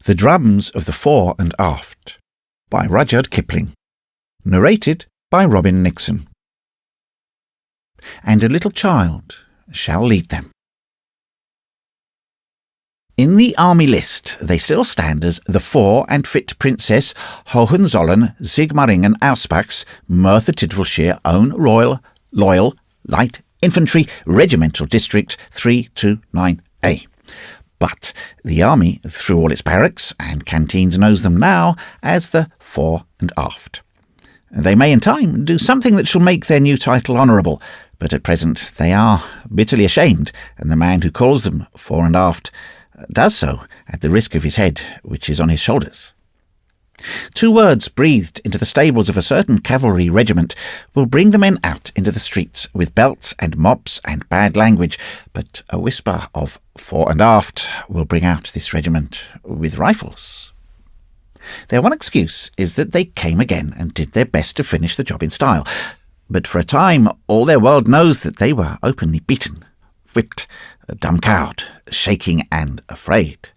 The Drums of the Fore and Aft by Rudyard Kipling. Narrated by Robin Nixon. And a little child shall lead them. In the army list they still stand as the Fore and Fit Princess Hohenzollern Sigmaringen Ausbach's Merthyr Tydfilshire own Royal Loyal Light Infantry Regimental District 329A. But the army, through all its barracks and canteens, knows them now as the Fore and Aft. They may in time do something that shall make their new title honourable, but at present they are bitterly ashamed, and the man who calls them Fore and Aft does so at the risk of his head, which is on his shoulders. 2 words breathed into the stables of a certain cavalry regiment will bring the men out into the streets with belts and mops and bad language, but a whisper of Fore and Aft will bring out this regiment with rifles. Their one excuse is that they came again and did their best to finish the job in style, but for a time all their world knows that they were openly beaten, whipped, dumb-cowed, shaking and afraid.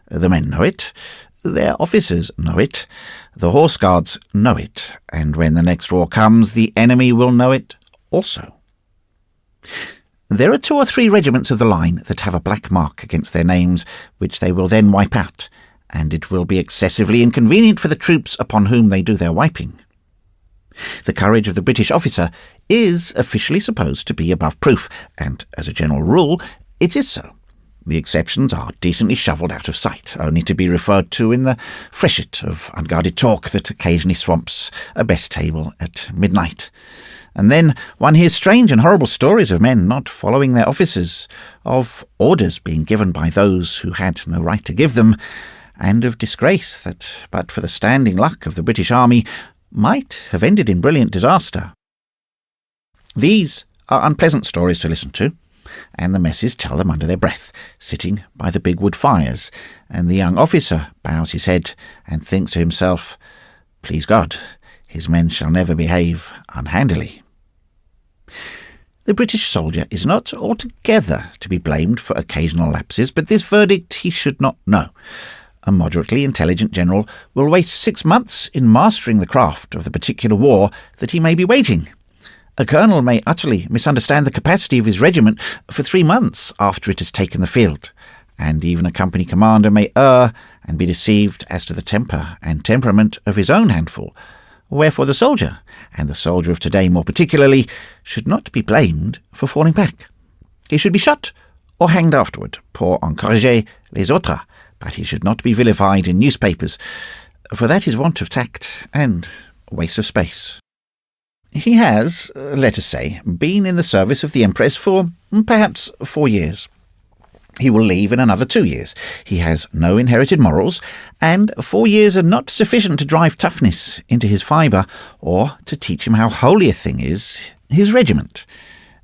The men know it. Their officers know it, the Horse Guards know it, and when the next war comes, the enemy will know it also. There are 2 or 3 regiments of the line that have a black mark against their names, which they will then wipe out, and it will be excessively inconvenient for the troops upon whom they do their wiping. The courage of the British officer is officially supposed to be above proof, and as a general rule, it is so. The exceptions are decently shovelled out of sight, only to be referred to in the freshet of unguarded talk that occasionally swamps a best table at midnight. And then one hears strange and horrible stories of men not following their officers, of orders being given by those who had no right to give them, and of disgrace that, but for the standing luck of the British Army, might have ended in brilliant disaster. These are unpleasant stories to listen to, and the messes tell them under their breath, sitting by the big wood fires, and the young officer bows his head and thinks to himself, "Please God, his men shall never behave unhandily." The British soldier is not altogether to be blamed for occasional lapses, but this verdict he should not know. A moderately intelligent general will waste 6 months in mastering the craft of the particular war that he may be waging. A colonel may utterly misunderstand the capacity of his regiment for 3 months after it has taken the field, and even a company commander may err and be deceived as to the temper and temperament of his own handful, wherefore the soldier, and the soldier of today more particularly, should not be blamed for falling back. He should be shot or hanged afterward, pour encourager les autres, but he should not be vilified in newspapers, for that is want of tact and waste of space. He has, let us say, been in the service of the Empress for perhaps 4 years. He will leave in another 2 years. He has no inherited morals, and 4 years are not sufficient to drive toughness into his fibre or to teach him how holy a thing is his regiment.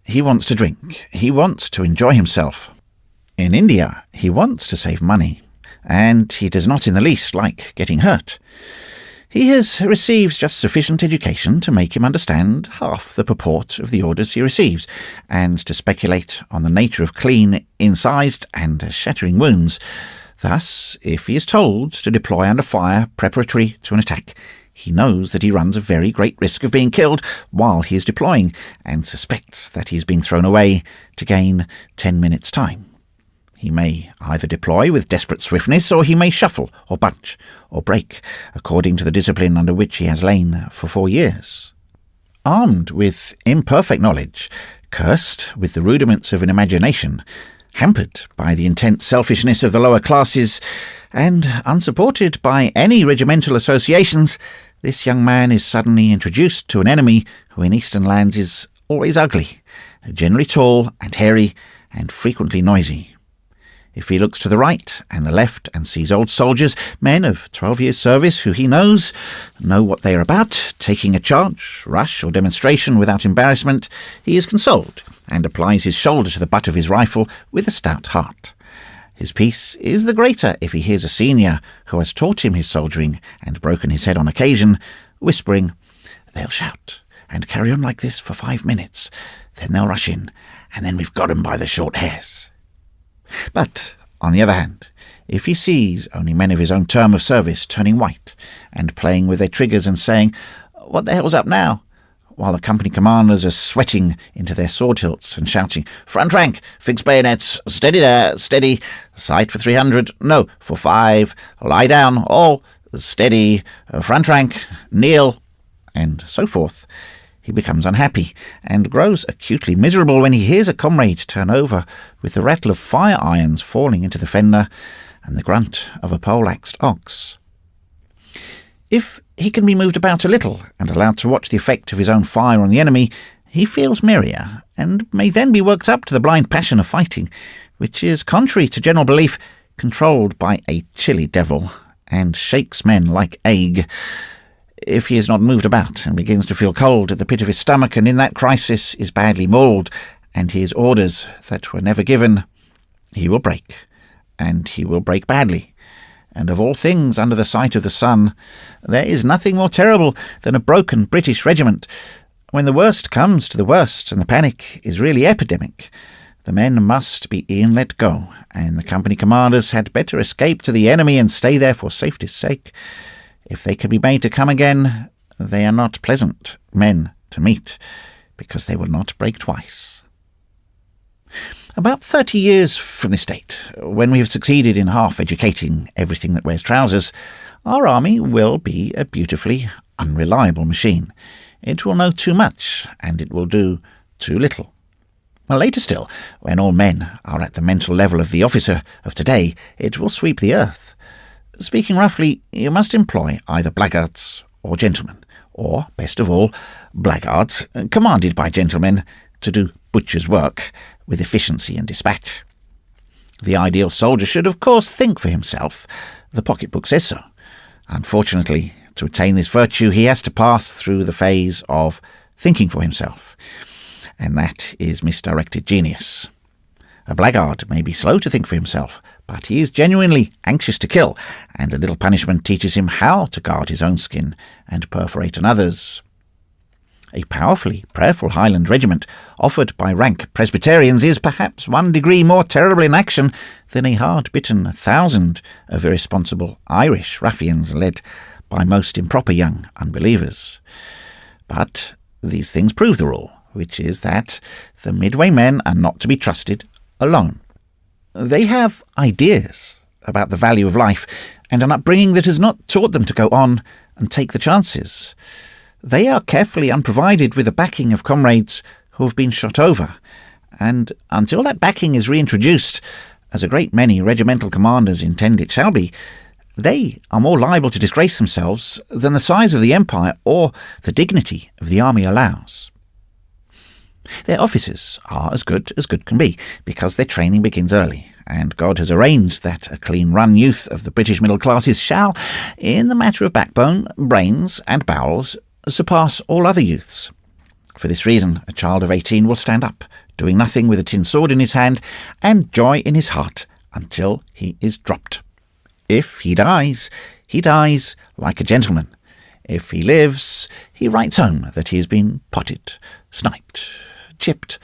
He wants to drink. He wants to enjoy himself. In India, he wants to save money, and he does not in the least like getting hurt. He has received just sufficient education to make him understand half the purport of the orders he receives, and to speculate on the nature of clean, incised, and shattering wounds. Thus, if he is told to deploy under fire preparatory to an attack, he knows that he runs a very great risk of being killed while he is deploying, and suspects that he is being thrown away to gain 10 minutes' time. He may either deploy with desperate swiftness, or he may shuffle, or bunch, or break, according to the discipline under which he has lain for 4 years. Armed with imperfect knowledge, cursed with the rudiments of an imagination, hampered by the intense selfishness of the lower classes, and unsupported by any regimental associations, this young man is suddenly introduced to an enemy who in eastern lands is always ugly, generally tall and hairy, and frequently noisy. If he looks to the right and the left and sees old soldiers, men of 12 years' service who he knows what they are about, taking a charge, rush or demonstration without embarrassment, he is consoled and applies his shoulder to the butt of his rifle with a stout heart. His peace is the greater if he hears a senior who has taught him his soldiering and broken his head on occasion, whispering, "They'll shout and carry on like this for 5 minutes, then they'll rush in, and then we've got 'em by the short hairs." But, on the other hand, If he sees only men of his own term of service turning white and playing with their triggers and saying, "What the hell's up now?" while the company commanders are sweating into their sword hilts and shouting, "Front rank, fix bayonets, steady there, steady, sight for 300, no, for 5, lie down, all, steady, front rank, kneel," and so forth, he becomes unhappy and grows acutely miserable when he hears a comrade turn over with the rattle of fire irons falling into the fender and the grunt of a pole-axed ox. If he can be moved about a little and allowed to watch the effect of his own fire on the enemy, he feels merrier, and may then be worked up to the blind passion of fighting, which is, contrary to general belief, controlled by a chilly devil, and shakes men like ague. If he is not moved about and begins to feel cold at the pit of his stomach, and in that crisis is badly mauled, and his orders that were never given, he will break, and he will break badly. And of all things under the sight of the sun, there is nothing more terrible than a broken British regiment. When the worst comes to the worst, and the panic is really epidemic, the men must be e'en let go, and the company commanders had better escape to the enemy and stay there for safety's sake. If they can be made to come again, they are not pleasant men to meet, because they will not break twice. About 30 years from this date, when we have succeeded in half-educating everything that wears trousers, our army will be a beautifully unreliable machine. It will know too much, and it will do too little. Later still, when all men are at the mental level of the officer of today, it will sweep the earth. Speaking roughly, you must employ either blackguards or gentlemen, or, best of all, blackguards, commanded by gentlemen, to do butcher's work with efficiency and dispatch. The ideal soldier should, of course, think for himself. The pocketbook says so. Unfortunately, to attain this virtue, he has to pass through the phase of thinking for himself, and that is misdirected genius. A blackguard may be slow to think for himself, but he is genuinely anxious to kill, and a little punishment teaches him how to guard his own skin and perforate another's. A powerfully prayerful Highland regiment, offered by rank Presbyterians, is perhaps 1 degree more terrible in action than a hard-bitten 1,000 of irresponsible Irish ruffians led by most improper young unbelievers. But these things prove the rule, which is that the Midway men are not to be trusted alone. They have ideas about the value of life and an upbringing that has not taught them to go on and take the chances. They are carefully unprovided with the backing of comrades who have been shot over, and until that backing is reintroduced, as a great many regimental commanders intend it shall be, they are more liable to disgrace themselves than the size of the empire or the dignity of the army allows. Their officers are as good can be, because their training begins early, and God has arranged that a clean-run youth of the British middle classes shall, in the matter of backbone, brains, and bowels, surpass all other youths. For this reason, a child of 18 will stand up, doing nothing with a tin sword in his hand, and joy in his heart until he is dropped. If he dies like a gentleman. If he lives, he writes home that he has been potted, sniped, chipped,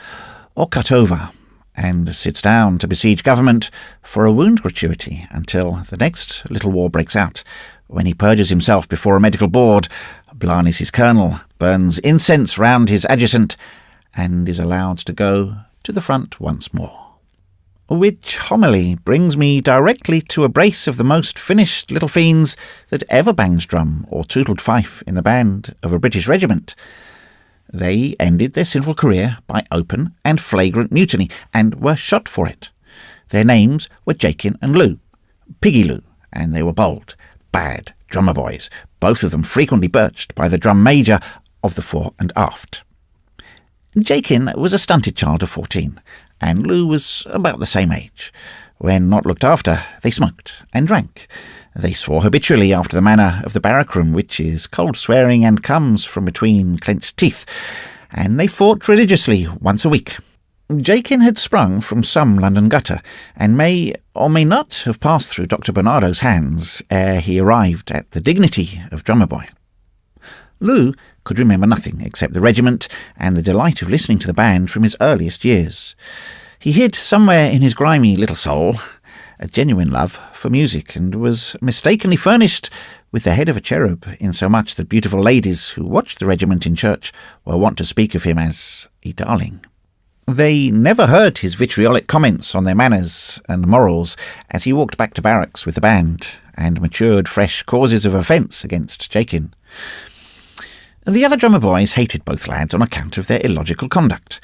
or cut over, and sits down to besiege government for a wound gratuity until the next little war breaks out, when he purges himself before a medical board, blarneys his colonel, burns incense round his adjutant, and is allowed to go to the front once more. Which homily brings me directly to a brace of the most finished little fiends that ever banged drum or tootled fife in the band of a British regiment. They ended their sinful career by open and flagrant mutiny, and were shot for it. Their names were Jakin and Lou, Piggy Lou, and they were bold, bad drummer boys, both of them frequently birched by the drum major of the fore and aft. Jakin was a stunted child of 14, and Lou was about the same age. When not looked after, they smoked and drank. They swore habitually after the manner of the barrack-room, which is cold swearing and comes from between clenched teeth, and they fought religiously once a week. Jakin had sprung from some London gutter, and may or may not have passed through Dr. Bernardo's hands ere he arrived at the dignity of drummer boy. Lou could remember nothing except the regiment and the delight of listening to the band from his earliest years. He hid somewhere in his grimy little soul a genuine love for music, and was mistakenly furnished with the head of a cherub, insomuch that beautiful ladies who watched the regiment in church were wont to speak of him as a darling. They never heard his vitriolic comments on their manners and morals as he walked back to barracks with the band, and matured fresh causes of offence against Jakin. The other drummer boys hated both lads on account of their illogical conduct.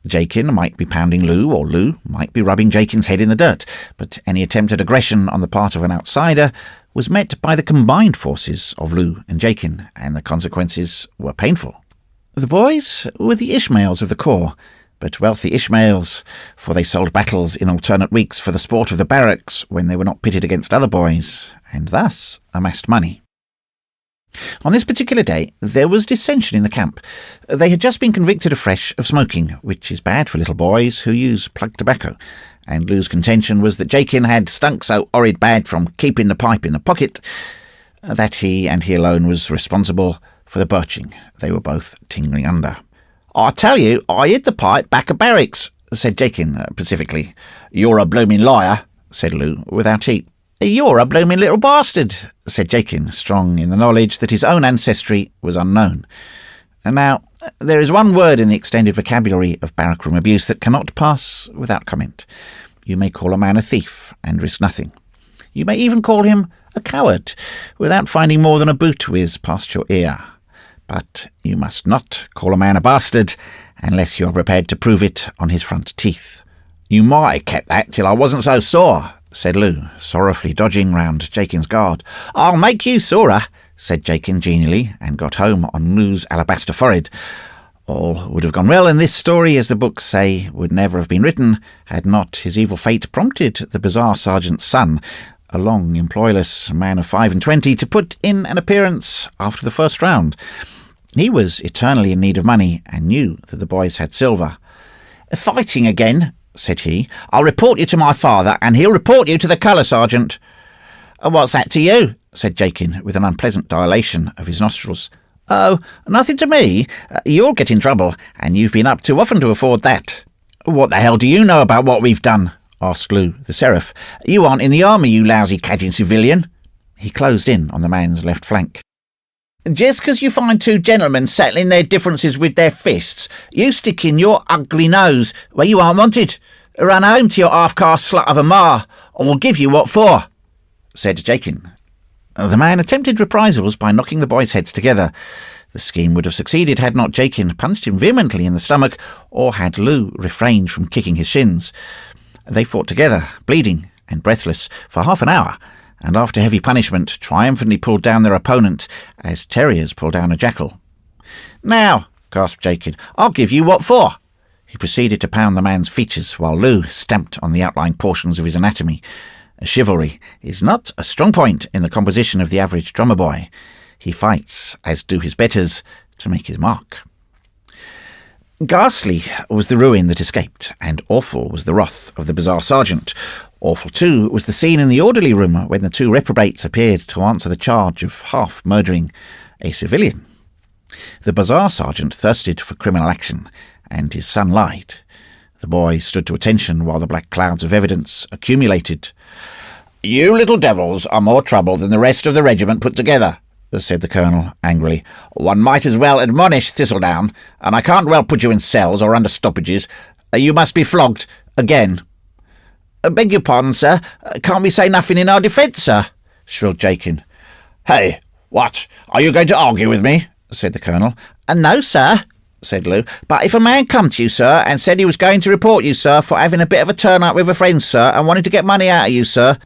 Jakin might be pounding Lou, or Lou might be rubbing Jakin's head in the dirt, but any attempt at aggression on the part of an outsider was met by the combined forces of Lou and Jakin, and the consequences were painful. The boys were the Ishmaels of the corps, but wealthy Ishmaels, for they sold battles in alternate weeks for the sport of the barracks when they were not pitted against other boys, and thus amassed money. On this particular day, there was dissension in the camp. They had just been convicted afresh of smoking, which is bad for little boys who use plug tobacco, and Lou's contention was that Jakin had stunk so horrid bad from keeping the pipe in the pocket that he, and he alone, was responsible for the birching they were both tingling under. "I tell you, I hid the pipe back of barracks," said Jakin pacifically. "You're a blooming liar," said Lou, without heat. "You're a blooming little bastard," said Jakin, strong in the knowledge that his own ancestry was unknown. And now, there is one word in the extended vocabulary of barrack-room abuse that cannot pass without comment. You may call a man a thief and risk nothing. You may even call him a coward without finding more than a boot whiz past your ear. But you must not call a man a bastard unless you are prepared to prove it on his front teeth. "You might have kept that till I wasn't so sore," said Lou, sorrowfully dodging round Jakin's guard. "I'll make you sorer," said Jakin genially, and got home on Lou's alabaster forehead. All would have gone well, and this story, as the books say, would never have been written had not his evil fate prompted the bizarre sergeant's son, a long, employless man of 25, to put in an appearance after the first round. He was eternally in need of money, and knew that the boys had silver. "Fighting again," said he. "I'll report you to my father, and he'll report you to the colour sergeant." "What's that to you?" said Jakin, with an unpleasant dilation of his nostrils. "Oh, nothing to me. You'll get in trouble, and you've been up too often to afford that." "What the hell do you know about what we've done?" asked Lou, the seraph. "You aren't in the army, you lousy cadging civilian." He closed in on the man's left flank. "Just 'cause you find two gentlemen settling their differences with their fists, you stick in your ugly nose where you aren't wanted. Run home to your half-caste slut of a ma, and we'll give you what for," said Jakin. The man attempted reprisals by knocking the boys' heads together. The scheme would have succeeded had not Jakin punched him vehemently in the stomach, or had Lou refrained from kicking his shins. They fought together, bleeding and breathless, for half an hour, and after heavy punishment triumphantly pulled down their opponent as terriers pull down a jackal. "Now," gasped Jakin, "I'll give you what for." He proceeded to pound the man's features while Lou stamped on the outlying portions of his anatomy. Chivalry is not a strong point in the composition of the average drummer boy. He fights, as do his betters, to make his mark. Ghastly was the ruin that escaped, and awful was the wrath of the bizarre sergeant. Awful, too, was the scene in the orderly room when the two reprobates appeared to answer the charge of half-murdering a civilian. The bizarre sergeant thirsted for criminal action, and his son lied. The boy stood to attention while the black clouds of evidence accumulated. "You little devils are more trouble than the rest of the regiment put together," said the colonel angrily. "One might as well admonish Thistledown, and I can't well put you in cells or under stoppages. You must be flogged again." "Beg your pardon, sir. Can't we say nothing in our defence, sir?" shrilled Jakin. "Hey, what? Are you going to argue with me?" said the colonel. "No, sir," said Lou. "But if a man come to you, sir, and said he was going to report you, sir, for having a bit of a turn-up with a friend, sir, and wanted to get money out of you, sir—"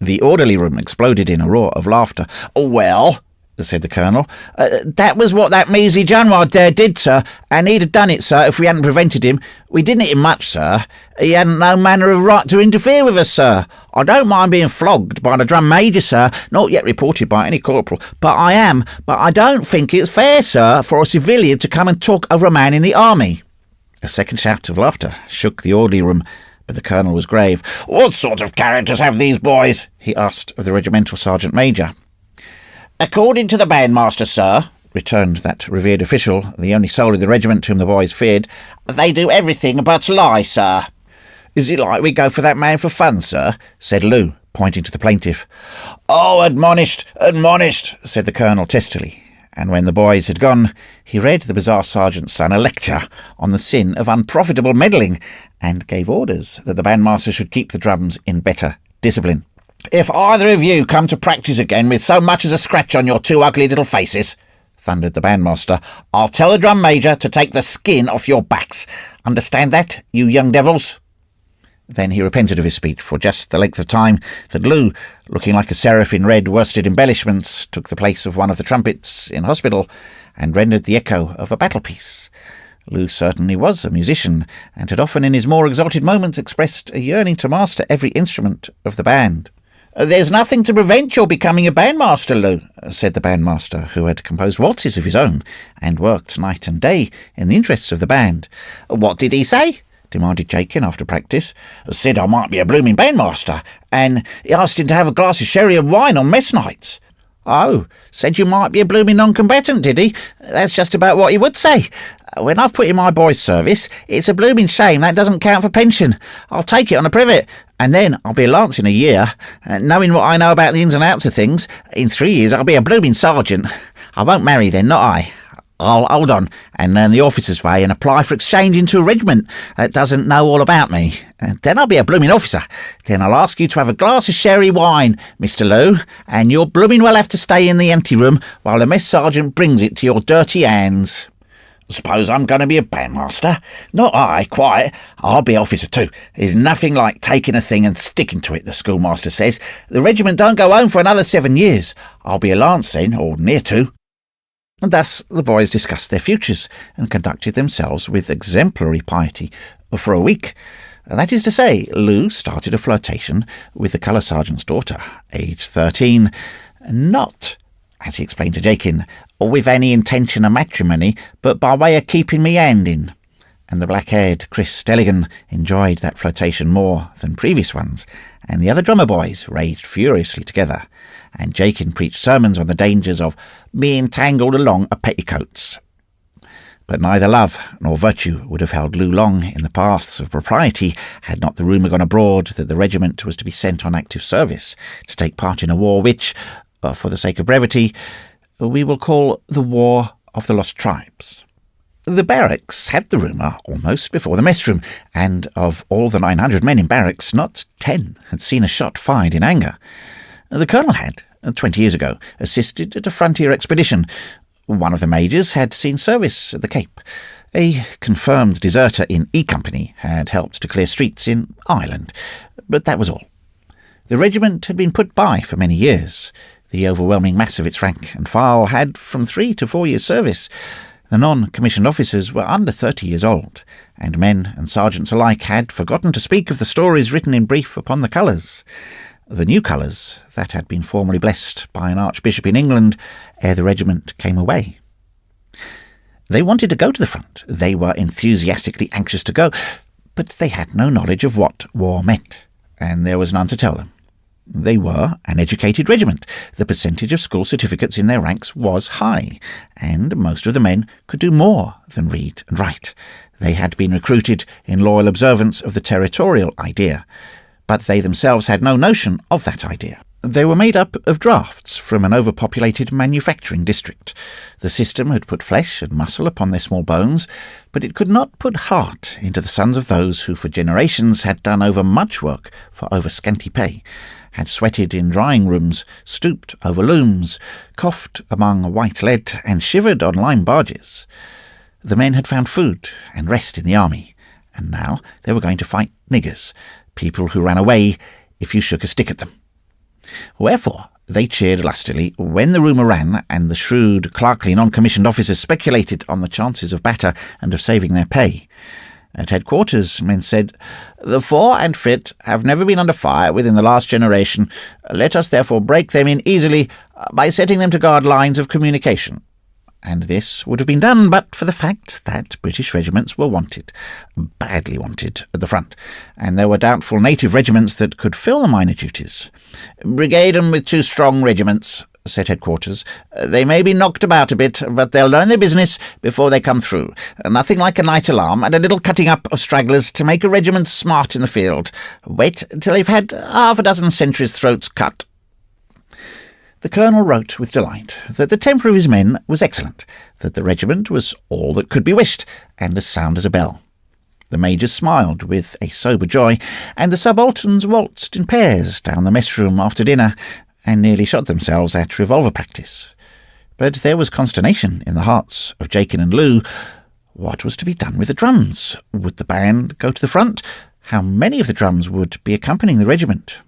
The orderly room exploded in a roar of laughter. "Well," said the colonel, "that was what that measly Junward there did, sir, and he'd have done it, sir, if we hadn't prevented him. We didn't hit him much, sir. He hadn't no manner of right to interfere with us, sir. I don't mind being flogged by the drum major, sir, not yet reported by any corporal, but I don't think it's fair, sir, for a civilian to come and talk over a man in the army." A second shout of laughter shook the orderly room, but the colonel was grave. "What sort of characters have these boys?" he asked of the regimental sergeant-major. "According to the bandmaster, sir," returned that revered official, the only soul in the regiment whom the boys feared, "they do everything but lie, sir." "Is it like we go for that man for fun, sir?" said Lou, pointing to the plaintiff. "Oh, admonished, admonished," said the colonel testily, and when the boys had gone, he read the bizarre sergeant's son a lecture on the sin of unprofitable meddling, and gave orders that the bandmaster should keep the drums in better discipline. "If either of you come to practice again with so much as a scratch on your two ugly little faces," thundered the bandmaster, "I'll tell the drum major to take the skin off your backs. Understand that, you young devils?" Then he repented of his speech for just the length of time that Lou, looking like a seraph in red worsted embellishments, took the place of one of the trumpets in hospital and rendered the echo of a battle piece. Lou certainly was a musician, and had often in his more exalted moments expressed a yearning to master every instrument of the band. "There's nothing to prevent your becoming a bandmaster, Lou," said the bandmaster, who had composed waltzes of his own and worked night and day in the interests of the band. "What did he say?" demanded Jakin after practice. "Said I might be a blooming bandmaster, and he asked him to have a glass of sherry and wine on mess nights." "Oh, said you might be a blooming non-combatant, did he? That's just about what he would say. When I've put in my boy's service, it's a blooming shame that doesn't count for pension. I'll take it on a privet, and then I'll be a lance in a year. Knowing what I know about the ins and outs of things, in 3 years I'll be a blooming sergeant. I won't marry then, not I. I'll hold on and learn the officer's way and apply for exchange into a regiment that doesn't know all about me. Then I'll be a blooming officer. Then I'll ask you to have a glass of sherry wine, Mr. Lou, and you'll blooming well have to stay in the anteroom while the mess sergeant brings it to your dirty hands." "Suppose I'm going to be a bandmaster? Not I, quite. I'll be officer too. There's nothing like taking a thing and sticking to it, the schoolmaster says. The regiment don't go home for another 7 years. I'll be a lance then, or near to." And thus the boys discussed their futures, and conducted themselves with exemplary piety for a week. That is to say, Lou started a flirtation with the colour sergeant's daughter, aged 13, not, as he explained to Jakin, with any intention of matrimony, but by way of keeping me hand in. And the black-haired Chris Deligan enjoyed that flirtation more than previous ones, and the other drummer boys raged furiously together, and Jakin preached sermons on the dangers of being tangled along a petticoats. But neither love nor virtue would have held Lou long in the paths of propriety had not the rumour gone abroad that the regiment was to be sent on active service to take part in a war which, for the sake of brevity, we will call the War of the Lost Tribes. The barracks had the rumour almost before the mess room, and of all the 900 men in barracks, not 10 had seen a shot fired in anger. The colonel had, 20 years ago, assisted at a frontier expedition. One of the majors had seen service at the Cape. A confirmed deserter in E Company had helped to clear streets in Ireland, but that was all. The regiment had been put by for many years. The overwhelming mass of its rank and file had from 3 to 4 years' service. The non-commissioned officers were under 30 years old, and men and sergeants alike had forgotten to speak of the stories written in brief upon the colours. The new colours that had been formally blessed by an archbishop in England ere the regiment came away. They wanted to go to the front. They were enthusiastically anxious to go, but they had no knowledge of what war meant, and there was none to tell them. They were an educated regiment. The percentage of school certificates in their ranks was high, and most of the men could do more than read and write. They had been recruited in loyal observance of the territorial idea, but they themselves had no notion of that idea. They were made up of drafts from an overpopulated manufacturing district. The system had put flesh and muscle upon their small bones, but it could not put heart into the sons of those who for generations had done over much work for over scanty pay, had sweated in drying rooms, stooped over looms, coughed among white lead, and shivered on lime barges. The men had found food and rest in the army, and now they were going to fight niggers, people who ran away if you shook a stick at them. Wherefore they cheered lustily when the rumour ran, and the shrewd, clerkly non-commissioned officers speculated on the chances of batter and of saving their pay. At headquarters, men said, "The Fore and Fit have never been under fire within the last generation. Let us therefore break them in easily by setting them to guard lines of communication." And this would have been done but for the fact that British regiments were wanted, badly wanted, at the front, and there were doubtful native regiments that could fill the minor duties. "Brigade 'em with 2 strong regiments," said headquarters. "They may be knocked about a bit, but they'll learn their business before they come through. Nothing like a night alarm and a little cutting up of stragglers to make a regiment smart in the field. Wait till they've had half a dozen sentries' throats cut." The colonel wrote with delight that the temper of his men was excellent, that the regiment was all that could be wished, and as sound as a bell. The major smiled with a sober joy, and the subalterns waltzed in pairs down the mess-room after dinner, and nearly shot themselves at revolver practice. But there was consternation in the hearts of Jakin and Lou. What was to be done with the drums? Would the band go to the front? How many of the drums would be accompanying the regiment?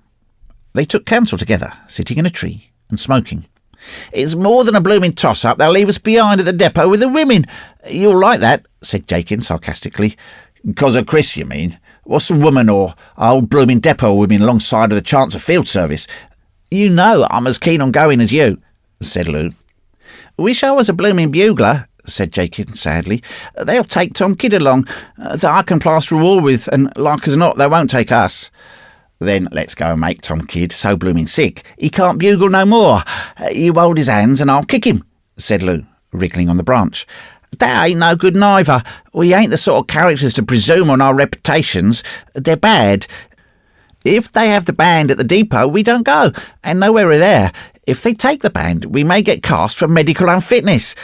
They took counsel together, sitting in a tree and smoking. "It's more than a blooming toss-up. They'll leave us behind at the depot with the women." "You'll like that," said Jakin sarcastically. "'Cause of Chris, you mean? What's a woman or old blooming depot women alongside of the chance of field service? You know I'm as keen on going as you," said Lou. "Wish I was a blooming bugler," said Jakin sadly. "They'll take Tom Kidd along, that I can plaster a wall with, and like as not they won't take us." "Then let's go and make Tom Kidd so blooming sick he can't bugle no more. You hold his hands and I'll kick him," said Lou, wriggling on the branch. "That ain't no good neither. We ain't the sort of characters to presume on our reputations. They're bad. If they have the band at the depot, we don't go, and nowhere are there. If they take the band, we may get cast for medical unfitness.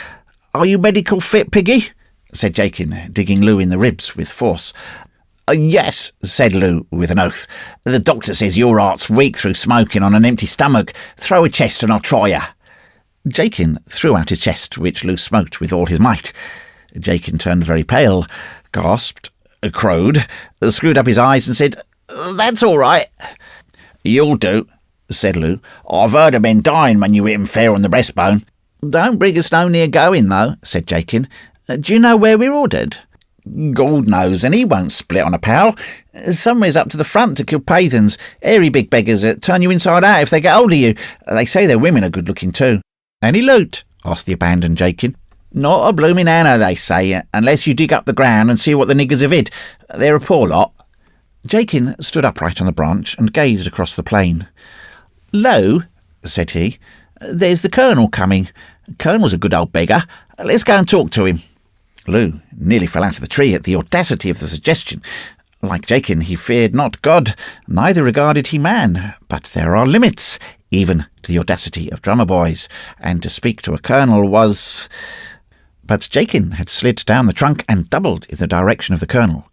Are you medical fit, Piggy?" said Jakin, digging Lou in the ribs with force. "Yes," said Lou with an oath. "The doctor says your heart's weak through smoking on an empty stomach. Throw a chest and I'll try you." Jakin threw out his chest, which Lou smoked with all his might. Jakin turned very pale, gasped, crowed, screwed up his eyes and said, "That's all right." "You'll do," said Lou. "I've heard of men dying when you hit 'em fair on the breastbone." "Don't bring us no near going, though," said Jakin. "Do you know where we're ordered?" "Gord knows, and he won't split on a pal. Somewhere's up to the front to kill pathans, airy big beggars that turn you inside out if they get hold of you. They say their women are good-looking too." "Any loot?" asked the abandoned Jakin. "Not a blooming anna, they say, unless you dig up the ground and see what the niggers have hid. They're a poor lot." Jakin stood upright on the branch and gazed across the plain. "Lo," said he, "there's the colonel coming. Colonel's a good old beggar. Let's go and talk to him." Lou nearly fell out of the tree at the audacity of the suggestion. Like Jakin, he feared not God, neither regarded he man. But there are limits, even to the audacity of drummer boys, and to speak to a colonel was... But Jakin had slid down the trunk and doubled in the direction of the colonel.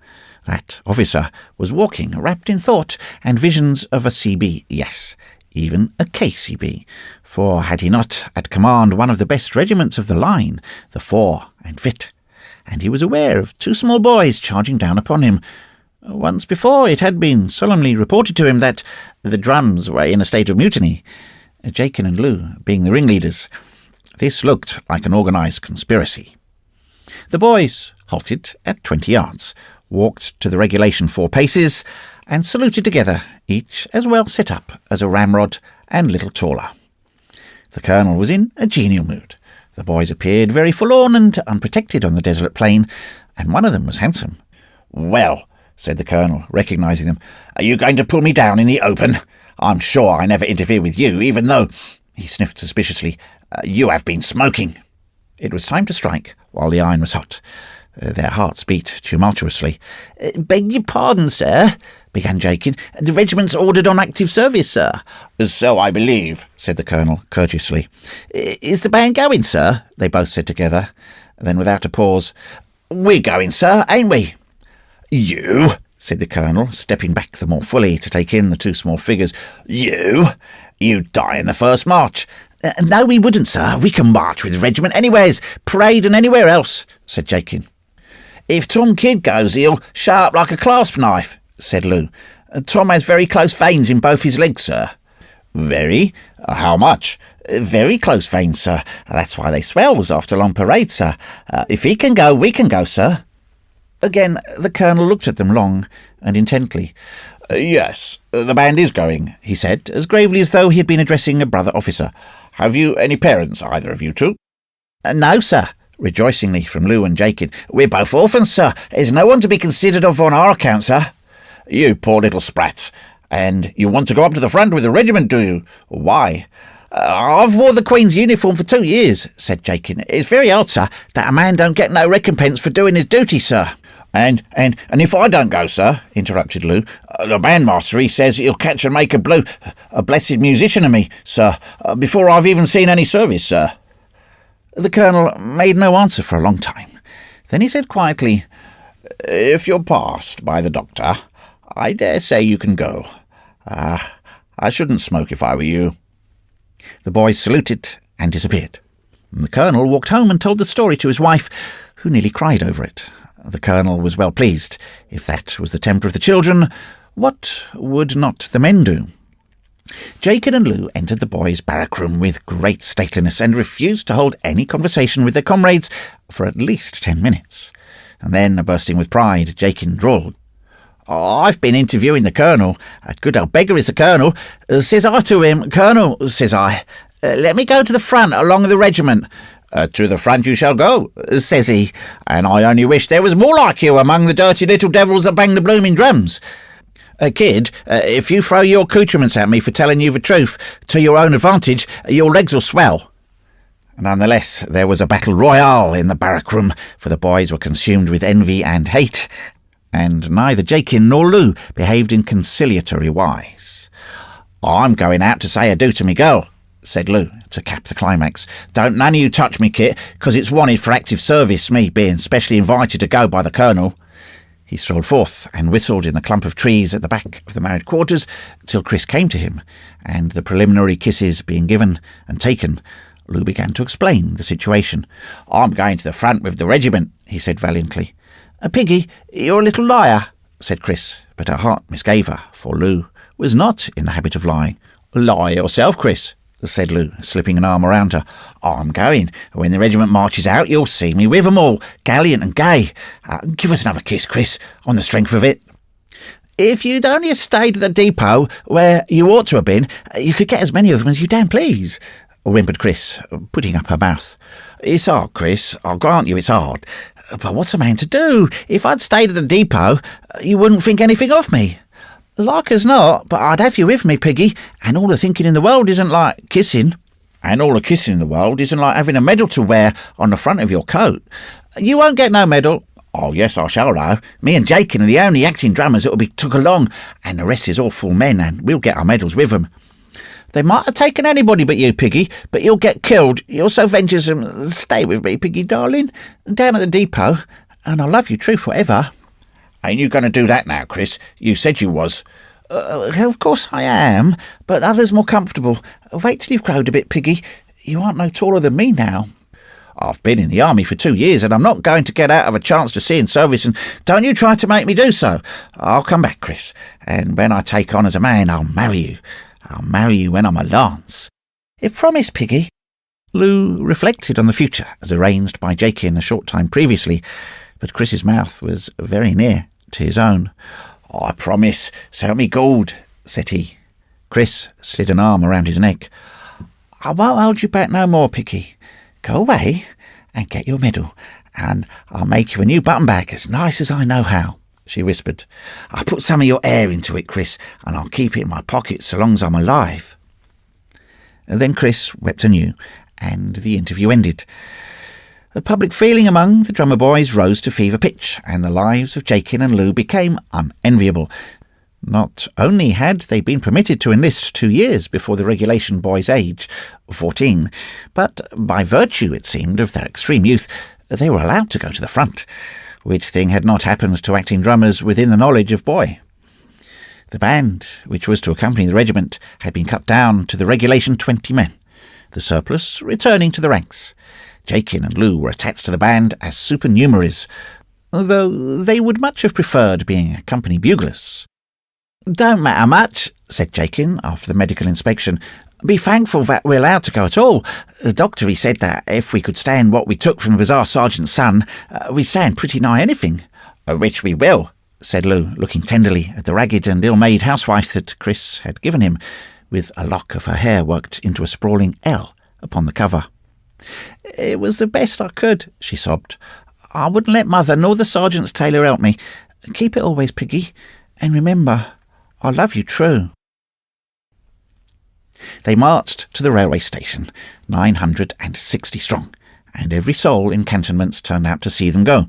That officer was walking, wrapped in thought and visions of a CB, yes, even a KCB, for had he not at command one of the best regiments of the line, the Fore and Fit, and he was aware of two small boys charging down upon him. Once before it had been solemnly reported to him that the drums were in a state of mutiny, Jakin and Lou being the ringleaders. This looked like an organised conspiracy. The boys halted at 20 yards, walked to the regulation 4 paces, and saluted together, each as well set up as a ramrod and little taller. The colonel was in a genial mood. The boys appeared very forlorn and unprotected on the desolate plain, and one of them was handsome. "Well," said the colonel, recognising them, "are you going to pull me down in the open? I'm sure I never interfere with you, even though," he sniffed suspiciously, "you have been smoking." It was time to strike while the iron was hot. Their hearts beat tumultuously. "Beg your pardon, sir," began Jakin. "The regiment's ordered on active service, sir." "So I believe," said the colonel courteously. "Is the band going, sir?" they both said together. Then, without a pause, "We're going, sir, ain't we?" "You?" said the colonel, stepping back the more fully to take in the two small figures. You'd die in the first march." "No, we wouldn't, sir. We can march with the regiment anywheres, parade and anywhere else," said Jakin. "If Tom Kidd goes, he'll sharp like a clasp knife," said Lou. "Tom has very close veins in both his legs, sir." "Very? How much?" "Very close veins, sir. That's why they swells after long parade, sir. If he can go, we can go, sir." Again the colonel looked at them long and intently. "Yes, the band is going," he said, as gravely as though he had been addressing a brother officer. "Have you any parents, either of you two?" "No, sir," rejoicingly from Lou and Jakin. "We're both orphans, sir. There's no one to be considered of on our account, sir." "You poor little sprats. And you want to go up to the front with the regiment, do you? Why?" I've wore the Queen's uniform for 2 years, said Jakin. It's very odd, sir, that a man don't get no recompense for doing his duty, sir. And if I don't go, sir, interrupted Lou, the bandmaster, he says he'll catch and make a blessed musician of me, sir, before I've even seen any service, sir. The Colonel made no answer for a long time. Then he said quietly, If you're passed by the doctor, I dare say you can go. I shouldn't smoke if I were you. The boys saluted and disappeared. The Colonel walked home and told the story to his wife, who nearly cried over it. The Colonel was well pleased. If that was the temper of the children, what would not the men do? Jakin and Lou entered the boys' barrack room with great stateliness and refused to hold any conversation with their comrades for at least 10 minutes. And then, bursting with pride, Jakin drawled, I've been interviewing the Colonel. A good old beggar is the Colonel. Says I to him, Colonel, says I, let me go to the front along the regiment. To the front you shall go, says he, and I only wish there was more like you among the dirty little devils that bang the blooming drums. Kid, if you throw your accoutrements at me for telling you the truth to your own advantage, your legs will swell. Nonetheless, there was a battle royale in the barrack room, for the boys were consumed with envy and hate, and neither Jakin nor Lou behaved in conciliatory wise. I'm going out to say adieu to me girl, said Lou, to cap the climax. Don't none of you touch me, Kit, 'cause it's wanted for active service, me being specially invited to go by the Colonel. He strolled forth and whistled in the clump of trees at the back of the married quarters till Chris came to him, and the preliminary kisses being given and taken, Lou began to explain the situation. I'm going to the front with the regiment, he said valiantly. Piggy, you're a little liar, said Chris, but her heart misgave her, for Lou was not in the habit of lying. Lie yourself, Chris, said Lou, slipping an arm around her. I'm going. When the regiment marches out, you'll see me with 'em all, gallant and gay. Give us another kiss, Chris, on the strength of it. If you'd only have stayed at the depot, where you ought to have been, you could get as many of them as you damn please, whimpered Chris, putting up her mouth. It's hard, Chris, I'll grant you it's hard. But what's a man to do? If I'd stayed at the depot, you wouldn't think anything of me. Like as not, but I'd have you with me, Piggy, and all the thinking in the world isn't like kissing. And all the kissing in the world isn't like having a medal to wear on the front of your coat. You won't get no medal. Oh, yes, I shall, though. Me and Jakin are the only acting drummers that'll be took along, and the rest is all full men, and we'll get our medals with 'em. They might have taken anybody but you, Piggy, but you'll get killed. You're so venturesome. Stay with me, Piggy, darling, down at the depot, and I'll love you true forever. Ain't you going to do that now, Chris? You said you was. Of course I am, but others more comfortable. Wait till you've growed a bit, Piggy. You aren't no taller than me now. I've been in the army for 2 years, and I'm not going to get out of a chance to see in service, and don't you try to make me do so. I'll come back, Chris, and when I take on as a man, I'll marry you. I'll marry you when I'm a lance. You promise, Piggy? Lou reflected on the future, as arranged by Jakin a short time previously, but Chris's mouth was very near to his own. I promise, so help me God, said he. Chris slid an arm around his neck. I won't hold you back no more, Piggy. Go away and get your medal, and I'll make you a new button bag as nice as I know how, she whispered. I'll put some of your hair into it, Chris, and I'll keep it in my pocket so long as I'm alive. And then Chris wept anew, and the interview ended. The public feeling among the drummer boys rose to fever pitch, and the lives of Jakin and Lou became unenviable. Not only had they been permitted to enlist 2 years before the regulation boy's age, 14, but by virtue, it seemed, of their extreme youth, they were allowed to go to the front, which thing had not happened to acting drummers within the knowledge of boy. The band, which was to accompany the regiment, had been cut down to the regulation 20 men, the surplus returning to the ranks. Jakin and Lou were attached to the band as supernumeraries, though they would much have preferred being company buglers. Don't matter much, said Jakin after the medical inspection. Be thankful that we're allowed to go at all. The doctor, he said that if we could stand what we took from the bizarre sergeant's son, we stand pretty nigh anything. Which we will, said Lou, looking tenderly at the ragged and ill-made housewife that Chris had given him, with a lock of her hair worked into a sprawling L upon the cover. It was the best I could, she sobbed. I wouldn't let mother nor the sergeant's tailor help me. Keep it always, Piggy, and remember, I love you true. They marched to the railway station, 960 strong, and every soul in cantonments turned out to see them go.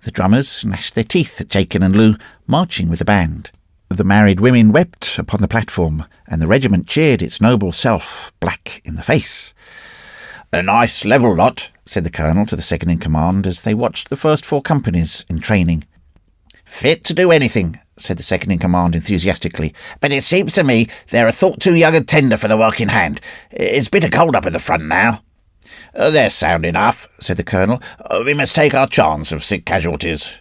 The drummers gnashed their teeth at Jakin and Lou, marching with the band. The married women wept upon the platform, and the regiment cheered its noble self, black in the face. "A nice level lot," said the colonel to the second-in-command as they watched the first 4 companies in training. "Fit to do anything," said the second-in-command enthusiastically, "but it seems to me they're a thought too young and tender for the work in hand. It's bitter cold up at the front now." "They're sound enough," said the colonel. "We must take our chance of sick casualties."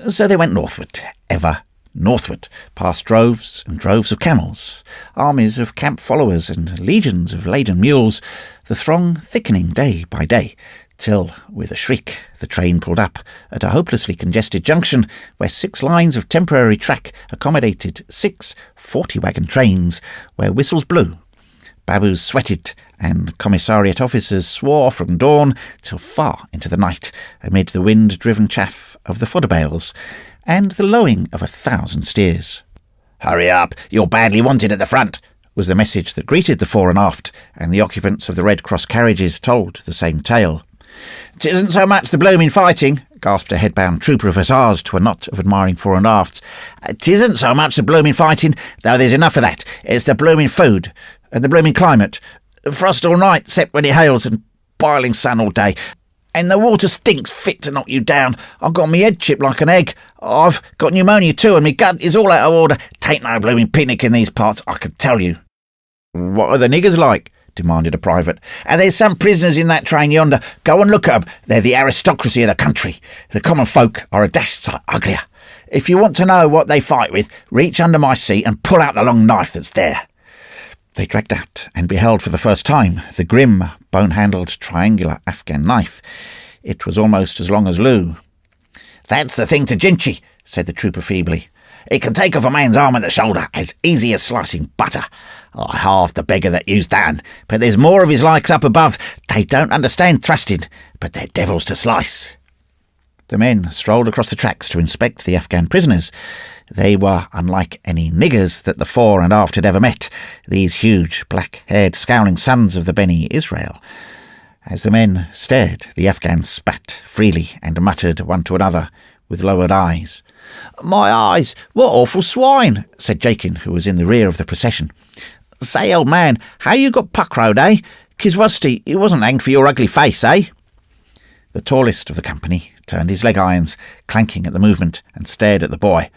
So they went northward, ever northward, past droves and droves of camels, armies of camp followers and legions of laden mules, the throng thickening day by day, till, with a shriek, the train pulled up at a hopelessly congested junction where 6 lines of temporary track accommodated 6 40-wagon trains, where whistles blew, babus sweated, and commissariat officers swore from dawn till far into the night amid the wind-driven chaff of the fodder bales and the lowing of 1,000 steers. "Hurry up, you're badly wanted at the front," was the message that greeted the fore and aft, and the occupants of the Red Cross carriages told the same tale. "'Tisn't so much the bloomin' fighting," gasped a headbound trooper of hussars to a knot of admiring fore and afts. "'Tisn't so much the bloomin' fighting, though there's enough of that. It's the bloomin' food, and the bloomin' climate. Frost all night, 'cept when it hails, and biling sun all day. And the water stinks fit to knock you down. I've got me head chipped like an egg. I've got pneumonia too, and me gut is all out of order. Tain't no bloomin' picnic in these parts, I can tell you." "What are the niggers like?" demanded a private. "And there's some prisoners in that train yonder. Go and look at 'em. They're the aristocracy of the country. The common folk are a dashed sight uglier. If you want to know what they fight with, reach under my seat and pull out the long knife that's there." They dragged out and beheld for the first time the grim, bone-handled, triangular Afghan knife. It was almost as long as Lou. "That's the thing to gintry," said the trooper feebly. "It can take off a man's arm at the shoulder as easy as slicing butter. I halved the beggar that used that, but there's more of his likes up above. They don't understand thrusting, but they're devils to slice." The men strolled across the tracks to inspect the Afghan prisoners. They were unlike any niggers that the fore and aft had ever met, these huge, black-haired, scowling sons of the Beni Israel. As the men stared, the Afghans spat freely and muttered one to another with lowered eyes. "My eyes, what awful swine," said Jakin, who was in the rear of the procession. "Say, old man, how you got puckroed, eh? Kiswusty, it wasn't hanged for your ugly face, eh?" The tallest of the company turned his leg irons, clanking at the movement, and stared at the boy.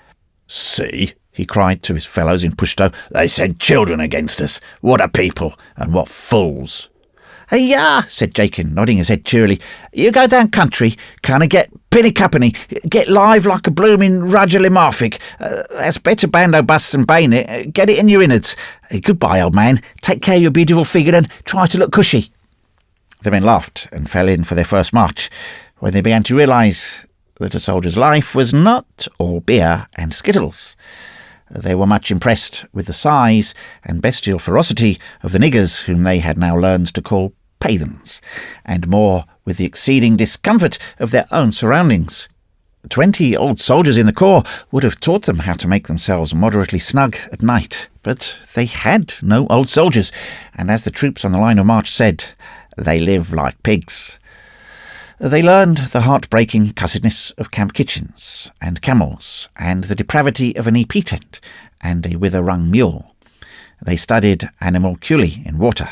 "See," he cried to his fellows in Pushto, "they sent children against us. What a people, and what fools." "Yeah," said Jakin, nodding his head cheerily. "You go down country, kinda get penny company, get live like a bloomin' Roger Limarfic. That's better bandobusts than bayonet. Get it in your innards. Goodbye, old man. Take care of your beautiful figure and try to look cushy." The men laughed and fell in for their first march, when they began to realise that a soldier's life was not all beer and skittles. They were much impressed with the size and bestial ferocity of the niggers whom they had now learned to call pathans, and more with the exceeding discomfort of their own surroundings. 20 old soldiers in the corps would have taught them how to make themselves moderately snug at night, but they had no old soldiers, and as the troops on the line of march said, they live like pigs. They learned the heart-breaking cussedness of camp kitchens and camels, and the depravity of an EP tent and a wither-wrung mule. They studied animalculae in water,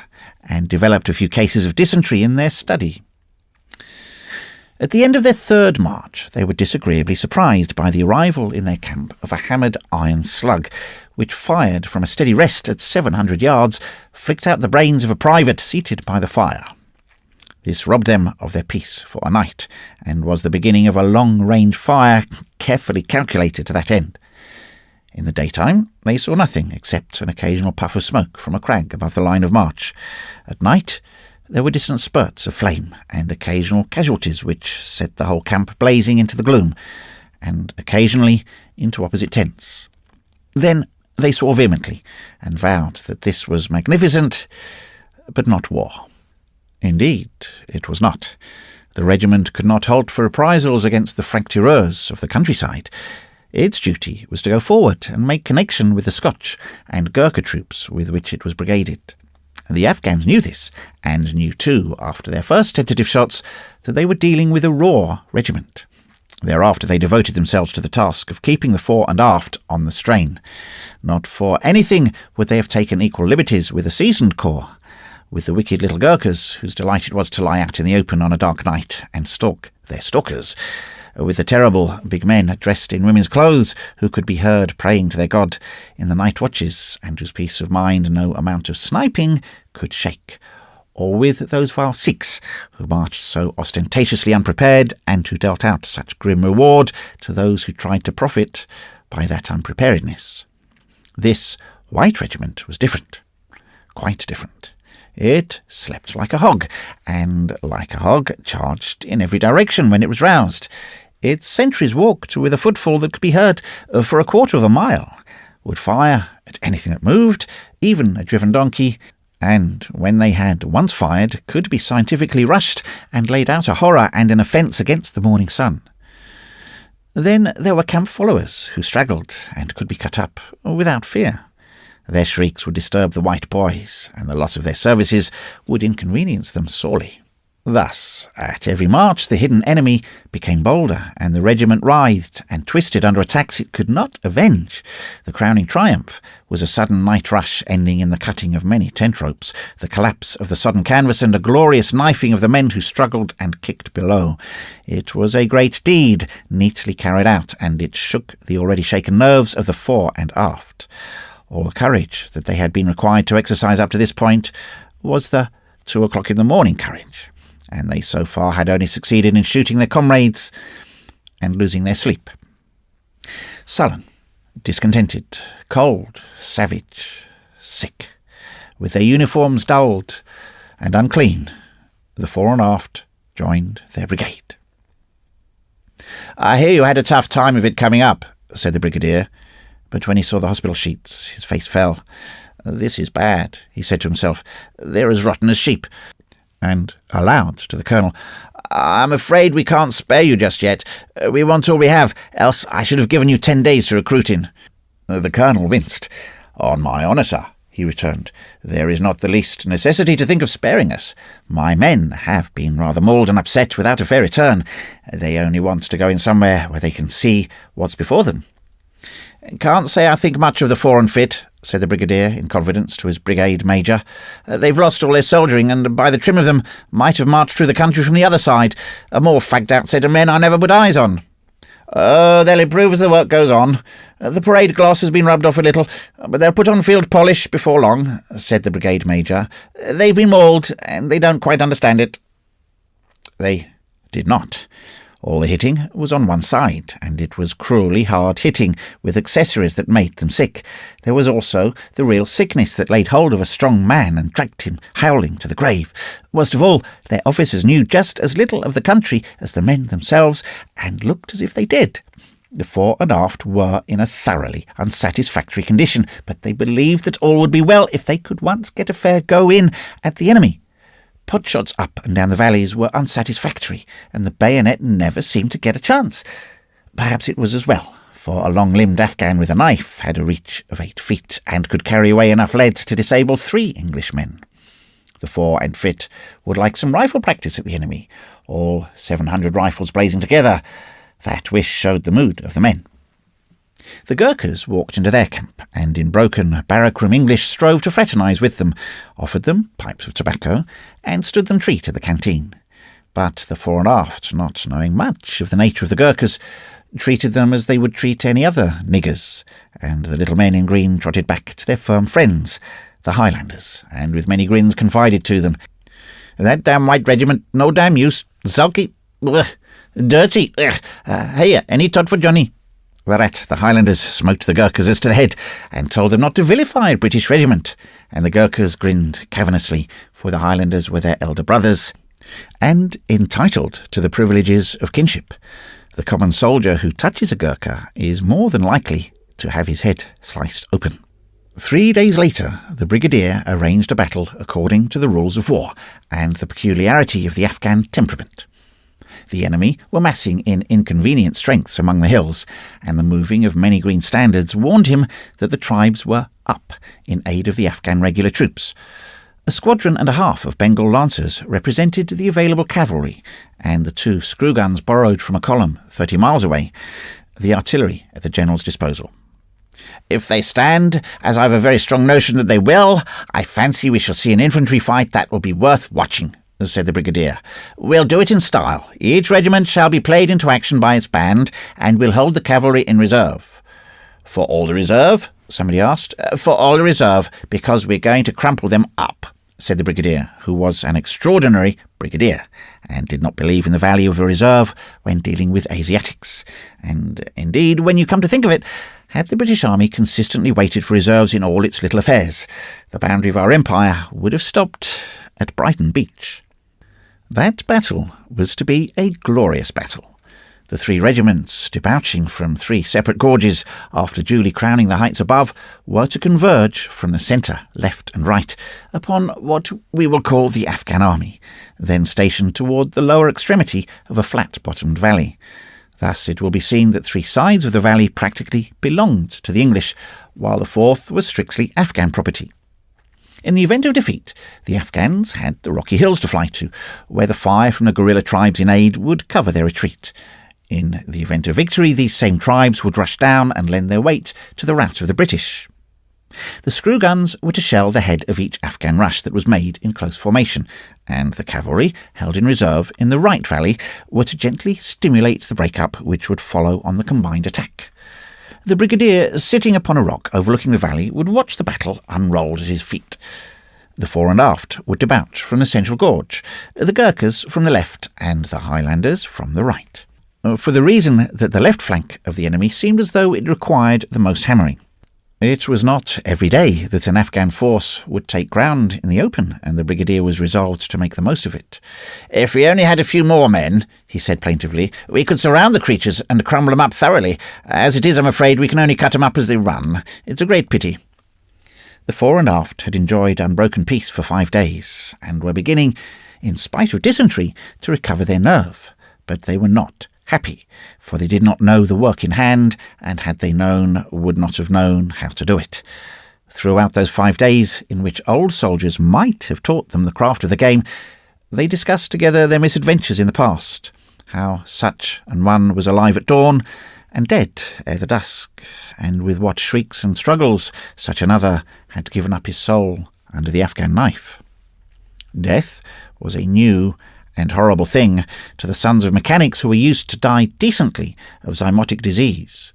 and developed a few cases of dysentery in their study. At the end of their third march, they were disagreeably surprised by the arrival in their camp of a hammered iron slug, which fired from a steady rest at 700 yards, flicked out the brains of a private seated by the fire. This robbed them of their peace for a night, and was the beginning of a long-range fire carefully calculated to that end. In the daytime, they saw nothing except an occasional puff of smoke from a crag above the line of march. At night, there were distant spurts of flame and occasional casualties which set the whole camp blazing into the gloom, and occasionally into opposite tents. Then they swore vehemently, and vowed that this was magnificent, but not war. Indeed, it was not. The regiment could not halt for reprisals against the franc-tireurs of the countryside. Its duty was to go forward and make connection with the Scotch and Gurkha troops with which it was brigaded. The Afghans knew this, and knew too, after their first tentative shots, that they were dealing with a raw regiment. Thereafter they devoted themselves to the task of keeping the fore and aft on the strain. Not for anything would they have taken equal liberties with a seasoned corps, with the wicked little Gurkhas, whose delight it was to lie out in the open on a dark night and stalk their stalkers, with the terrible big men dressed in women's clothes who could be heard praying to their God in the night watches, and whose peace of mind no amount of sniping could shake, or with those vile Sikhs who marched so ostentatiously unprepared and who dealt out such grim reward to those who tried to profit by that unpreparedness. This white regiment was different, quite different. It slept like a hog, and like a hog charged in every direction when it was roused. Its sentries walked with a footfall that could be heard for a quarter of a mile, would fire at anything that moved, even a driven donkey, and when they had once fired, could be scientifically rushed and laid out a horror and an offence against the morning sun. Then there were camp followers who straggled and could be cut up without fear. Their shrieks would disturb the white boys, and the loss of their services would inconvenience them sorely. Thus, at every march, the hidden enemy became bolder, and the regiment writhed and twisted under attacks it could not avenge. The crowning triumph was a sudden night rush ending in the cutting of many tent ropes, the collapse of the sodden canvas, and a glorious knifing of the men who struggled and kicked below. It was a great deed, neatly carried out, and it shook the already shaken nerves of the fore and aft. All the courage that they had been required to exercise up to this point was the 2 o'clock in the morning courage, and they so far had only succeeded in shooting their comrades and losing their sleep. Sullen, discontented, cold, savage, sick, with their uniforms dulled and unclean, the fore and aft joined their brigade. "I hear you had a tough time of it coming up," said the brigadier, but when he saw the hospital sheets, his face fell. "This is bad," he said to himself. "They're as rotten as sheep." And aloud to the colonel, "I'm afraid we can't spare you just yet. We want all we have, else I should have given you 10 days to recruit in." The colonel winced. "On my honour, sir," he returned, "there is not the least necessity to think of sparing us. My men have been rather mauled and upset without a fair return. They only want to go in somewhere where they can see what's before them." "Can't say I think much of the fore and fit," said the brigadier in confidence to his brigade major. "They've lost all their soldiering, and by the trim of them might have marched through the country from the other side. A more fagged-out set of men I never put eyes on." "Oh, they'll improve as the work goes on. The parade gloss has been rubbed off a little, but they'll put on field polish before long," said the brigade major. "They've been mauled, and they don't quite understand it." They did not. All the hitting was on one side, and it was cruelly hard hitting, with accessories that made them sick. There was also the real sickness that laid hold of a strong man and dragged him howling to the grave. Worst of all, their officers knew just as little of the country as the men themselves, and looked as if they did. The fore and aft were in a thoroughly unsatisfactory condition, but they believed that all would be well if they could once get a fair go in at the enemy. Potshots up and down the valleys were unsatisfactory, and the bayonet never seemed to get a chance. Perhaps it was as well, for a long-limbed Afghan with a knife had a reach of 8 feet, and could carry away enough lead to disable 3 Englishmen. The fore and fit would like some rifle practice at the enemy, all 700 rifles blazing together. That wish showed the mood of the men. The Gurkhas walked into their camp, and in broken barrack-room English strove to fraternise with them, offered them pipes of tobacco, and stood them treat at the canteen. But the fore and aft, not knowing much of the nature of the Gurkhas, treated them as they would treat any other niggers, and the little men in green trotted back to their firm friends, the Highlanders, and with many grins confided to them, "That damn white regiment, no damn use, sulky, ugh, dirty, ugh, hey, any tot for Johnny." Whereat the Highlanders smote the Gurkhas as to the head, and told them not to vilify a British regiment, and the Gurkhas grinned cavernously, for the Highlanders were their elder brothers, and entitled to the privileges of kinship. The common soldier who touches a Gurkha is more than likely to have his head sliced open. 3 days later, the brigadier arranged a battle according to the rules of war, and the peculiarity of the Afghan temperament. The enemy were massing in inconvenient strengths among the hills, and the moving of many green standards warned him that the tribes were up in aid of the Afghan regular troops. A squadron and a half of Bengal lancers represented the available cavalry, and the 2 screw guns borrowed from a column 30 miles away, the artillery at the general's disposal. "If they stand, as I've a very strong notion that they will, I fancy we shall see an infantry fight that will be worth watching," said the brigadier. "We'll do it in style. Each regiment shall be played into action by its band, and we'll hold the cavalry in reserve." "For all the reserve?" somebody asked. "For all the reserve, because we're going to crumple them up," said the brigadier, who was an extraordinary brigadier, and did not believe in the value of a reserve when dealing with Asiatics. And indeed, when you come to think of it, had the British Army consistently waited for reserves in all its little affairs, the boundary of our empire would have stopped at Brighton Beach. That battle was to be a glorious battle. The 3 regiments, debouching from 3 separate gorges after duly crowning the heights above, were to converge from the centre, left and right, upon what we will call the Afghan army, then stationed toward the lower extremity of a flat-bottomed valley. Thus it will be seen that 3 sides of the valley practically belonged to the English, while the 4th was strictly Afghan property. In the event of defeat, the Afghans had the rocky hills to fly to, where the fire from the guerrilla tribes in aid would cover their retreat. In the event of victory, these same tribes would rush down and lend their weight to the rout of the British. The screw guns were to shell the head of each Afghan rush that was made in close formation, and the cavalry, held in reserve in the right valley, were to gently stimulate the break-up which would follow on the combined attack. The brigadier, sitting upon a rock overlooking the valley, would watch the battle unrolled at his feet. The fore and aft would debouch from the central gorge, the Gurkhas from the left and the Highlanders from the right, for the reason that the left flank of the enemy seemed as though it required the most hammering. It was not every day that an Afghan force would take ground in the open, and the brigadier was resolved to make the most of it. "If we only had a few more men," he said plaintively, "we could surround the creatures and crumble them up thoroughly. As it is, I'm afraid we can only cut them up as they run. It's a great pity." The fore and aft had enjoyed unbroken peace for 5 days, and were beginning, in spite of dysentery, to recover their nerve. But they were not happy, for they did not know the work in hand, and had they known, would not have known how to do it. Throughout those 5 days, in which old soldiers might have taught them the craft of the game, they discussed together their misadventures in the past, how such an one was alive at dawn, and dead ere the dusk, and with what shrieks and struggles such another had given up his soul under the Afghan knife. Death was a new and horrible thing to the sons of mechanics who were used to die decently of zymotic disease,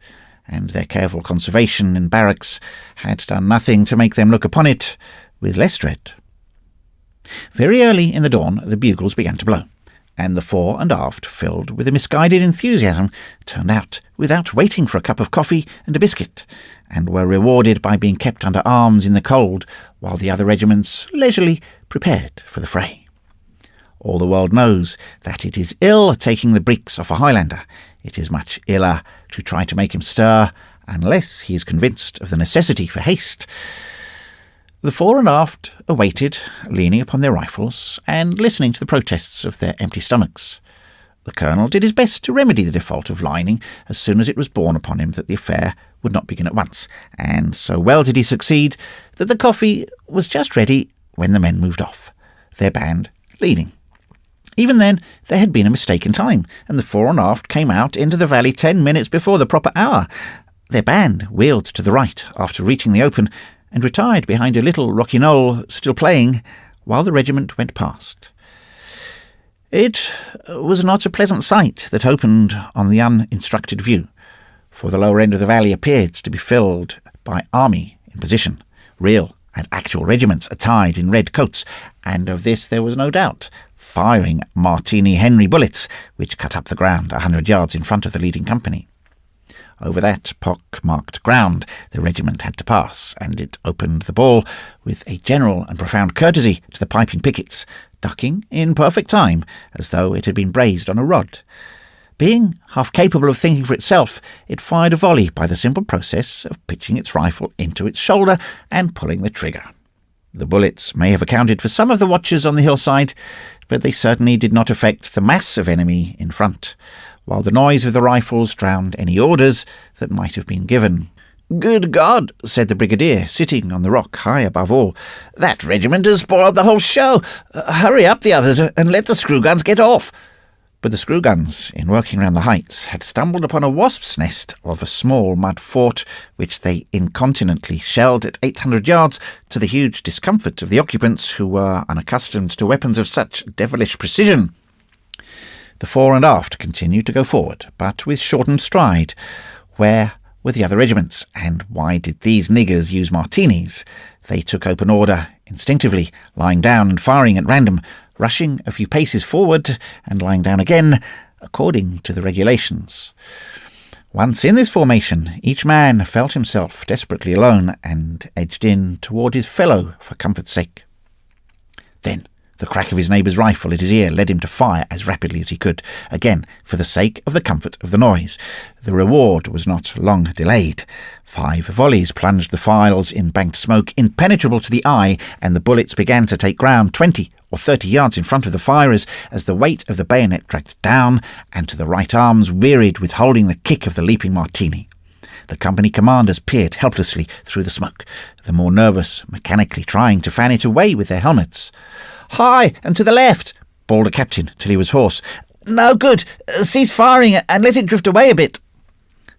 and their careful conservation in barracks had done nothing to make them look upon it with less dread. Very early in the dawn the bugles began to blow, and the fore and aft, filled with a misguided enthusiasm, turned out without waiting for a cup of coffee and a biscuit, and were rewarded by being kept under arms in the cold, while the other regiments leisurely prepared for the fray. All the world knows that it is ill taking the breeks off a Highlander. It is much iller to try to make him stir, unless he is convinced of the necessity for haste. The fore and aft awaited, leaning upon their rifles, and listening to the protests of their empty stomachs. The colonel did his best to remedy the default of lining as soon as it was borne upon him that the affair would not begin at once, and so well did he succeed that the coffee was just ready when the men moved off, their band leading. Even then, there had been a mistake in time, and the fore and aft came out into the valley 10 minutes before the proper hour. Their band wheeled to the right after reaching the open, and retired behind a little rocky knoll, still playing, while the regiment went past. It was not a pleasant sight that opened on the uninstructed view, for the lower end of the valley appeared to be filled by army in position, real and actual regiments attired in red coats, and of this there was no doubt, firing Martini Henry bullets, which cut up the ground 100 yards in front of the leading company. Over that pock-marked ground the regiment had to pass, and it opened the ball with a general and profound courtesy to the piping pickets, ducking in perfect time, as though it had been brazed on a rod. Being half capable of thinking for itself, it fired a volley by the simple process of pitching its rifle into its shoulder and pulling the trigger. The bullets may have accounted for some of the watchers on the hillside, but they certainly did not affect the mass of enemy in front, while the noise of the rifles drowned any orders that might have been given. "Good God," said the brigadier, sitting on the rock high above all. "That regiment has spoiled the whole show. Hurry up, the others, and let the screw guns get off." But the screw guns, in working round the heights, had stumbled upon a wasp's nest of a small mud fort, which they incontinently shelled at 800 yards, to the huge discomfort of the occupants, who were unaccustomed to weapons of such devilish precision. The fore and aft continued to go forward, but with shortened stride. Where were the other regiments, and why did these niggers use martinis? They took open order instinctively, lying down and firing at random, rushing a few paces forward and lying down again, according to the regulations. Once in this formation, each man felt himself desperately alone and edged in toward his fellow for comfort's sake. Then the crack of his neighbour's rifle at his ear led him to fire as rapidly as he could, again for the sake of the comfort of the noise. The reward was not long delayed. 5 volleys plunged the files in banked smoke, impenetrable to the eye, and the bullets began to take ground 20 or 30 yards in front of the firers as the weight of the bayonet dragged down, and to the right arms wearied with holding the kick of the leaping martini. The company commanders peered helplessly through the smoke, the more nervous mechanically trying to fan it away with their helmets. "High and to the left," bawled a captain till he was hoarse. "No good. Cease firing and let it drift away a bit."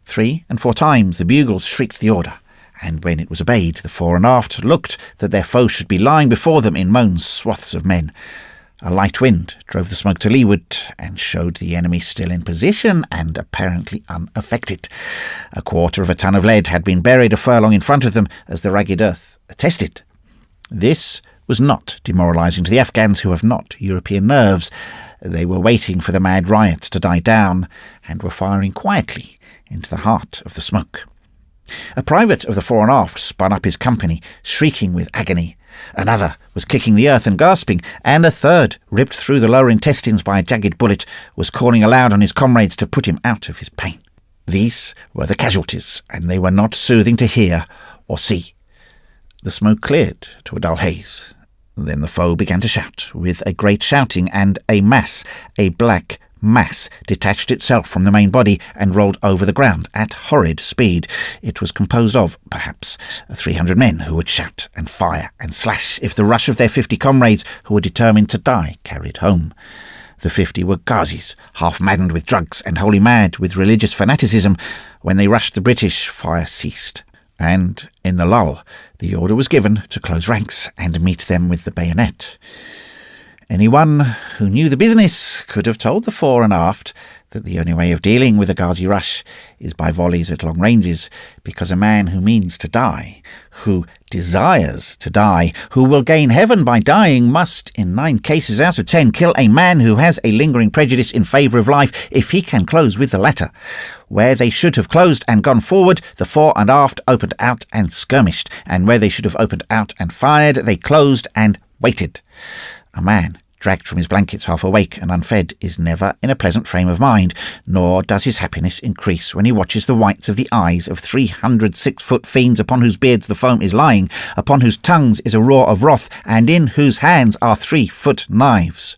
3 and 4 times the bugles shrieked the order, and when it was obeyed, the fore and aft looked that their foe should be lying before them in mown swaths of men. A light wind drove the smoke to leeward and showed the enemy still in position and apparently unaffected. 1/4 of a ton of lead had been buried a furlong in front of them, as the ragged earth attested. This was not demoralising to the Afghans, who have not European nerves. They were waiting for the mad riots to die down, and were firing quietly into the heart of the smoke. A private of the fore and aft spun up his company, shrieking with agony. Another was kicking the earth and gasping, and a third, ripped through the lower intestines by a jagged bullet, was calling aloud on his comrades to put him out of his pain. These were the casualties, and they were not soothing to hear or see. The smoke cleared to a dull haze. Then the foe began to shout, with a great shouting, and a black mass, detached itself from the main body and rolled over the ground at horrid speed. It was composed of, perhaps, 300 men who would shout and fire and slash if the rush of their 50 comrades who were determined to die carried home. The 50 were Ghazis, half maddened with drugs and wholly mad with religious fanaticism. When they rushed the British, fire ceased, and, in the lull, the order was given to close ranks and meet them with the bayonet. Anyone who knew the business could have told the fore and aft that the only way of dealing with a Ghazi rush is by volleys at long ranges, because a man who means to die, who desires to die, who will gain heaven by dying, must, in 9 cases out of 10, kill a man who has a lingering prejudice in favour of life, if he can close with the latter. Where they should have closed and gone forward, the fore and aft opened out and skirmished, and where they should have opened out and fired, they closed and waited. A man dragged from his blankets half awake and unfed is never in a pleasant frame of mind, nor does his happiness increase when he watches the whites of the eyes of 300 6-foot fiends upon whose beards the foam is lying, upon whose tongues is a roar of wrath, and in whose hands are 3-foot knives.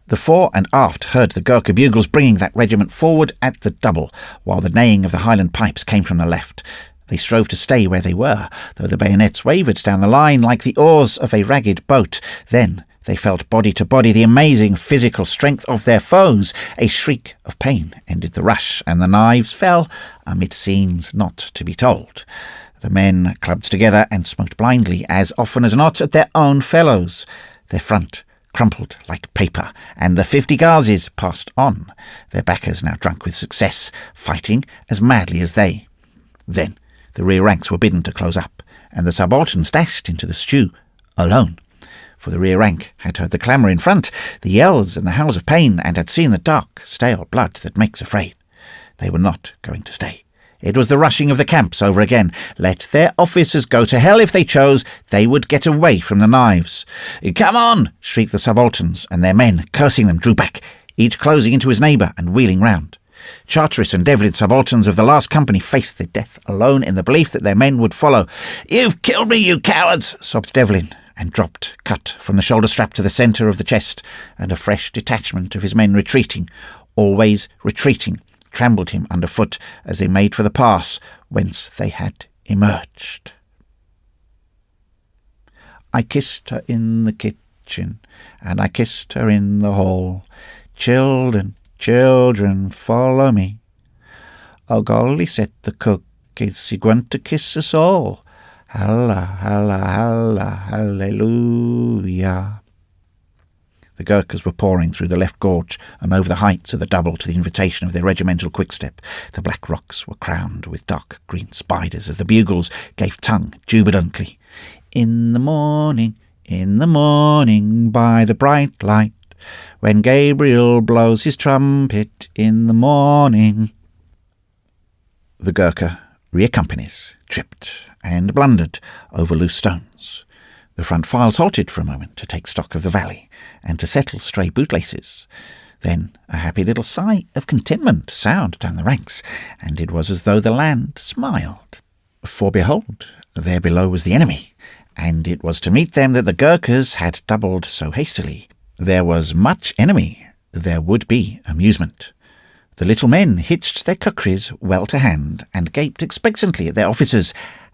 The fore and aft heard the Gurkha bugles bringing that regiment forward at the double, while the neighing of the Highland pipes came from the left. They strove to stay where they were, though the bayonets wavered down the line like the oars of a ragged boat. Then they felt body to body the amazing physical strength of their foes. A shriek of pain ended the rush, and the knives fell amid scenes not to be told. The men clubbed together and smote blindly, as often as not, at their own fellows. Their front crumpled like paper, and the 50 Ghazis passed on, their backers now drunk with success, fighting as madly as they. Then the rear ranks were bidden to close up, and the subalterns dashed into the stew alone. For the rear rank had heard the clamour in front, the yells and the howls of pain, and had seen the dark, stale blood that makes afraid. They were not going to stay. It was the rushing of the camps over again. Let their officers go to hell if they chose. They would get away from the knives. "Come on!" shrieked the subalterns, and their men, cursing them, drew back, each closing into his neighbour and wheeling round. Charteris and Devlin, subalterns of the last company, faced their death alone in the belief that their men would follow. "You've killed me, you cowards," sobbed Devlin, and dropped, cut from the shoulder strap to the centre of the chest, and a fresh detachment of his men retreating, always retreating, trampled him underfoot as they made for the pass whence they had emerged. I kissed her in the kitchen, and I kissed her in the hall. "Children, children, follow me. Oh golly, said the cook, is he going to kiss us all? Halla, halla, halla, hallelujah." The Gurkhas were pouring through the left gorge and over the heights of the double to the invitation of their regimental quickstep. The black rocks were crowned with dark green spiders as the bugles gave tongue jubilantly. In the morning, by the bright light, when Gabriel blows his trumpet in the morning." The Gurkha reaccompanies, tripped and blundered over loose stones. The front files halted for a moment to take stock of the valley and to settle stray bootlaces. Then a happy little sigh of contentment sounded down the ranks, and it was as though the land smiled. For behold, there below was the enemy, and it was to meet them that the Gurkhas had doubled so hastily. There was much enemy, there would be amusement. The little men hitched their kukris well to hand, and gaped expectantly at their officers,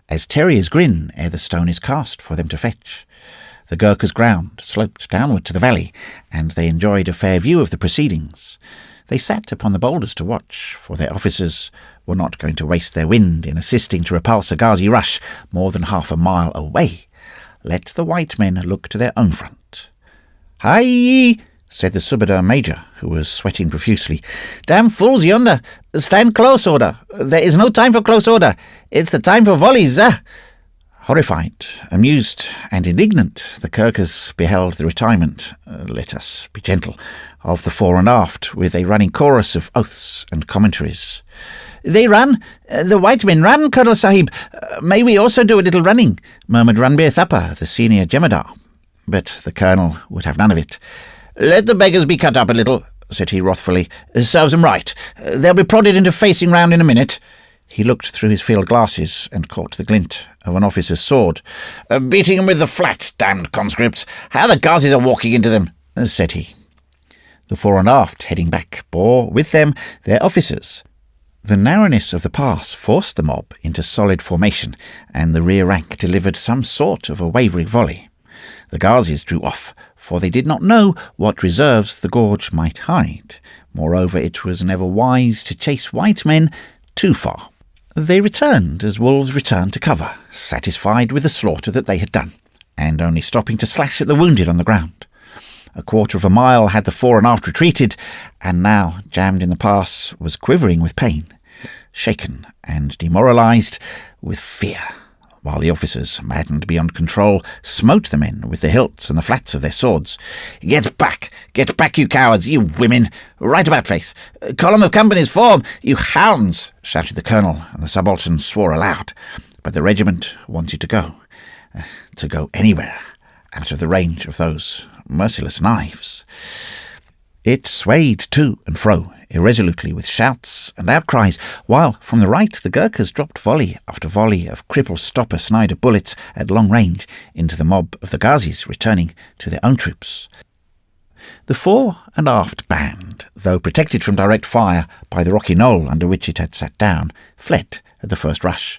as terriers grin ere the stone is cast for them to fetch. The Gurkhas' ground sloped downward to the valley, and they enjoyed a fair view of the proceedings. They sat upon the boulders to watch, for their officers were not going to waste their wind in assisting to repulse a Ghazi rush more than half a mile away. Let the white men look to their own front. "Hi!" said the Subadar Major, who was sweating profusely. "Damn fools yonder! Stand close order! There is no time for close order! It's the time for volleys, Horrified, amused, and indignant, the Gurkhas beheld the retirement, let us be gentle, of the fore and aft, with a running chorus of oaths and commentaries. "They run! The white men run, Colonel Sahib! May we also do a little running?" murmured Ranbir Thapa, the senior Jemadar. But the colonel would have none of it. "Let the beggars be cut up a little," said he wrathfully. "Serves them right. They'll be prodded into facing round in a minute." He looked through his field glasses and caught the glint of an officer's sword. "Beating them with the flat, damned conscripts! How the Ghazis are walking into them!" said he. The fore and aft, heading back, bore with them their officers. The narrowness of the pass forced the mob into solid formation, and the rear rank delivered some sort of a wavering volley. The Ghazis drew off, for they did not know what reserves the gorge might hide. Moreover, it was never wise to chase white men too far. They returned as wolves return to cover, satisfied with the slaughter that they had done, and only stopping to slash at the wounded on the ground. A quarter of a mile had the fore and aft retreated, and now, jammed in the pass, was quivering with pain, shaken and demoralized with fear, while the officers, maddened beyond control, smote the men with the hilts and the flats of their swords. Get back, you cowards, you women! Right about face! Column of companies form, you hounds!" shouted the colonel, and the subalterns swore aloud. But the regiment wanted to go anywhere, out of the range of those merciless knives. It swayed to and fro, irresolutely, with shouts and outcries, while from the right the Gurkhas dropped volley after volley of cripple-stopper Snyder bullets at long range into the mob of the Ghazis returning to their own troops. The fore and aft band, though protected from direct fire by the rocky knoll under which it had sat down, fled at the first rush.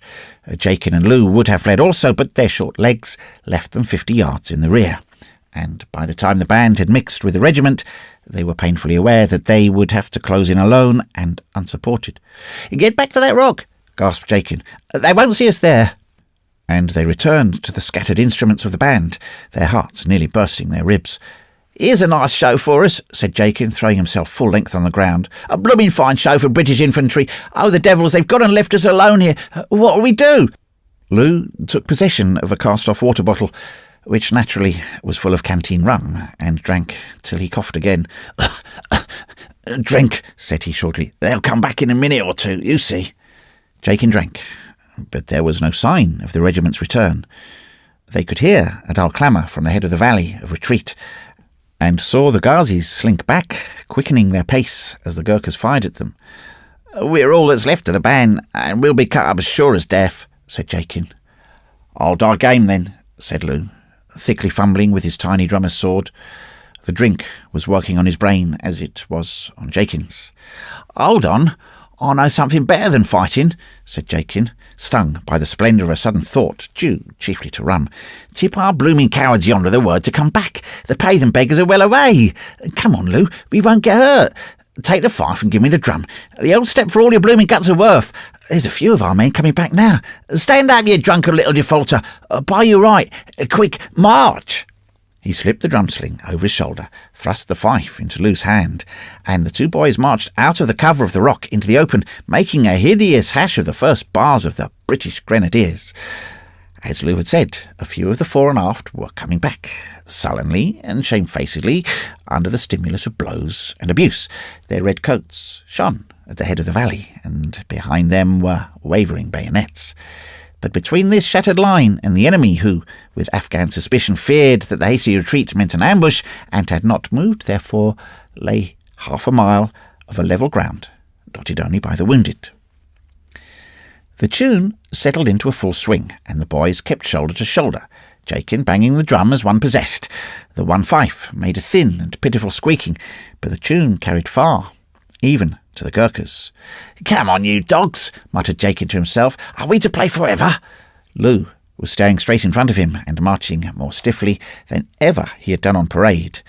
Jakin and Lou would have fled also, but their short legs left them 50 yards in the rear, and by the time the band had mixed with the regiment, they were painfully aware that they would have to close in alone and unsupported. "Get back to that rock," gasped Jakin. "They won't see us there." And they returned to the scattered instruments of the band, their hearts nearly bursting their ribs. "Here's a nice show for us," said Jakin, throwing himself full length on the ground. "A blooming fine show for British infantry. Oh, the devils, they've gone and left us alone here. What'll we do?" Lou took possession of a cast-off water bottle, which naturally was full of canteen rum, and drank till he coughed again. "Drink," said he shortly. "They'll come back in a minute or two, you see." Jakin drank, but there was no sign of the regiment's return. They could hear a dull clamour from the head of the valley of retreat, and saw the Ghazis slink back, quickening their pace as the Gurkhas fired at them. We're all that's left of the band, and we'll be cut up as sure as death, said Jakin. I'll die game then, said Lou, thickly fumbling with his tiny drummer's sword. The drink was working on his brain as it was on Jakin's. Hold on, I know something better than fighting, said Jakin, stung by the splendour of a sudden thought, due chiefly to rum. Tip our blooming cowards yonder the word to come back. The pagan beggars are well away. Come on, Lou, we won't get hurt. Take the fife and give me the drum. The old step for all your blooming guts are worth. There's a few of our men coming back now. Stand up, you drunken little defaulter. By your right. Quick, march. He slipped the drum sling over his shoulder, thrust the fife into Lou's hand, and the two boys marched out of the cover of the rock into the open, making a hideous hash of the first bars of the British Grenadiers. As Lou had said, a few of the fore and aft were coming back, sullenly and shamefacedly, under the stimulus of blows and abuse. Their red coats shone at the head of the valley, and behind them were wavering bayonets. But between this shattered line and the enemy, who, with Afghan suspicion, feared that the hasty retreat meant an ambush, and had not moved, therefore, lay half a mile of a level ground, dotted only by the wounded. The tune settled into a full swing, and the boys kept shoulder to shoulder, Jakin banging the drum as one possessed. The one fife made a thin and pitiful squeaking, but the tune carried far, even to the Gurkhas. "Come on, you dogs," muttered Jakin to himself. "Are we to play forever?" Lou was staring straight in front of him and marching more stiffly than ever he had done on parade,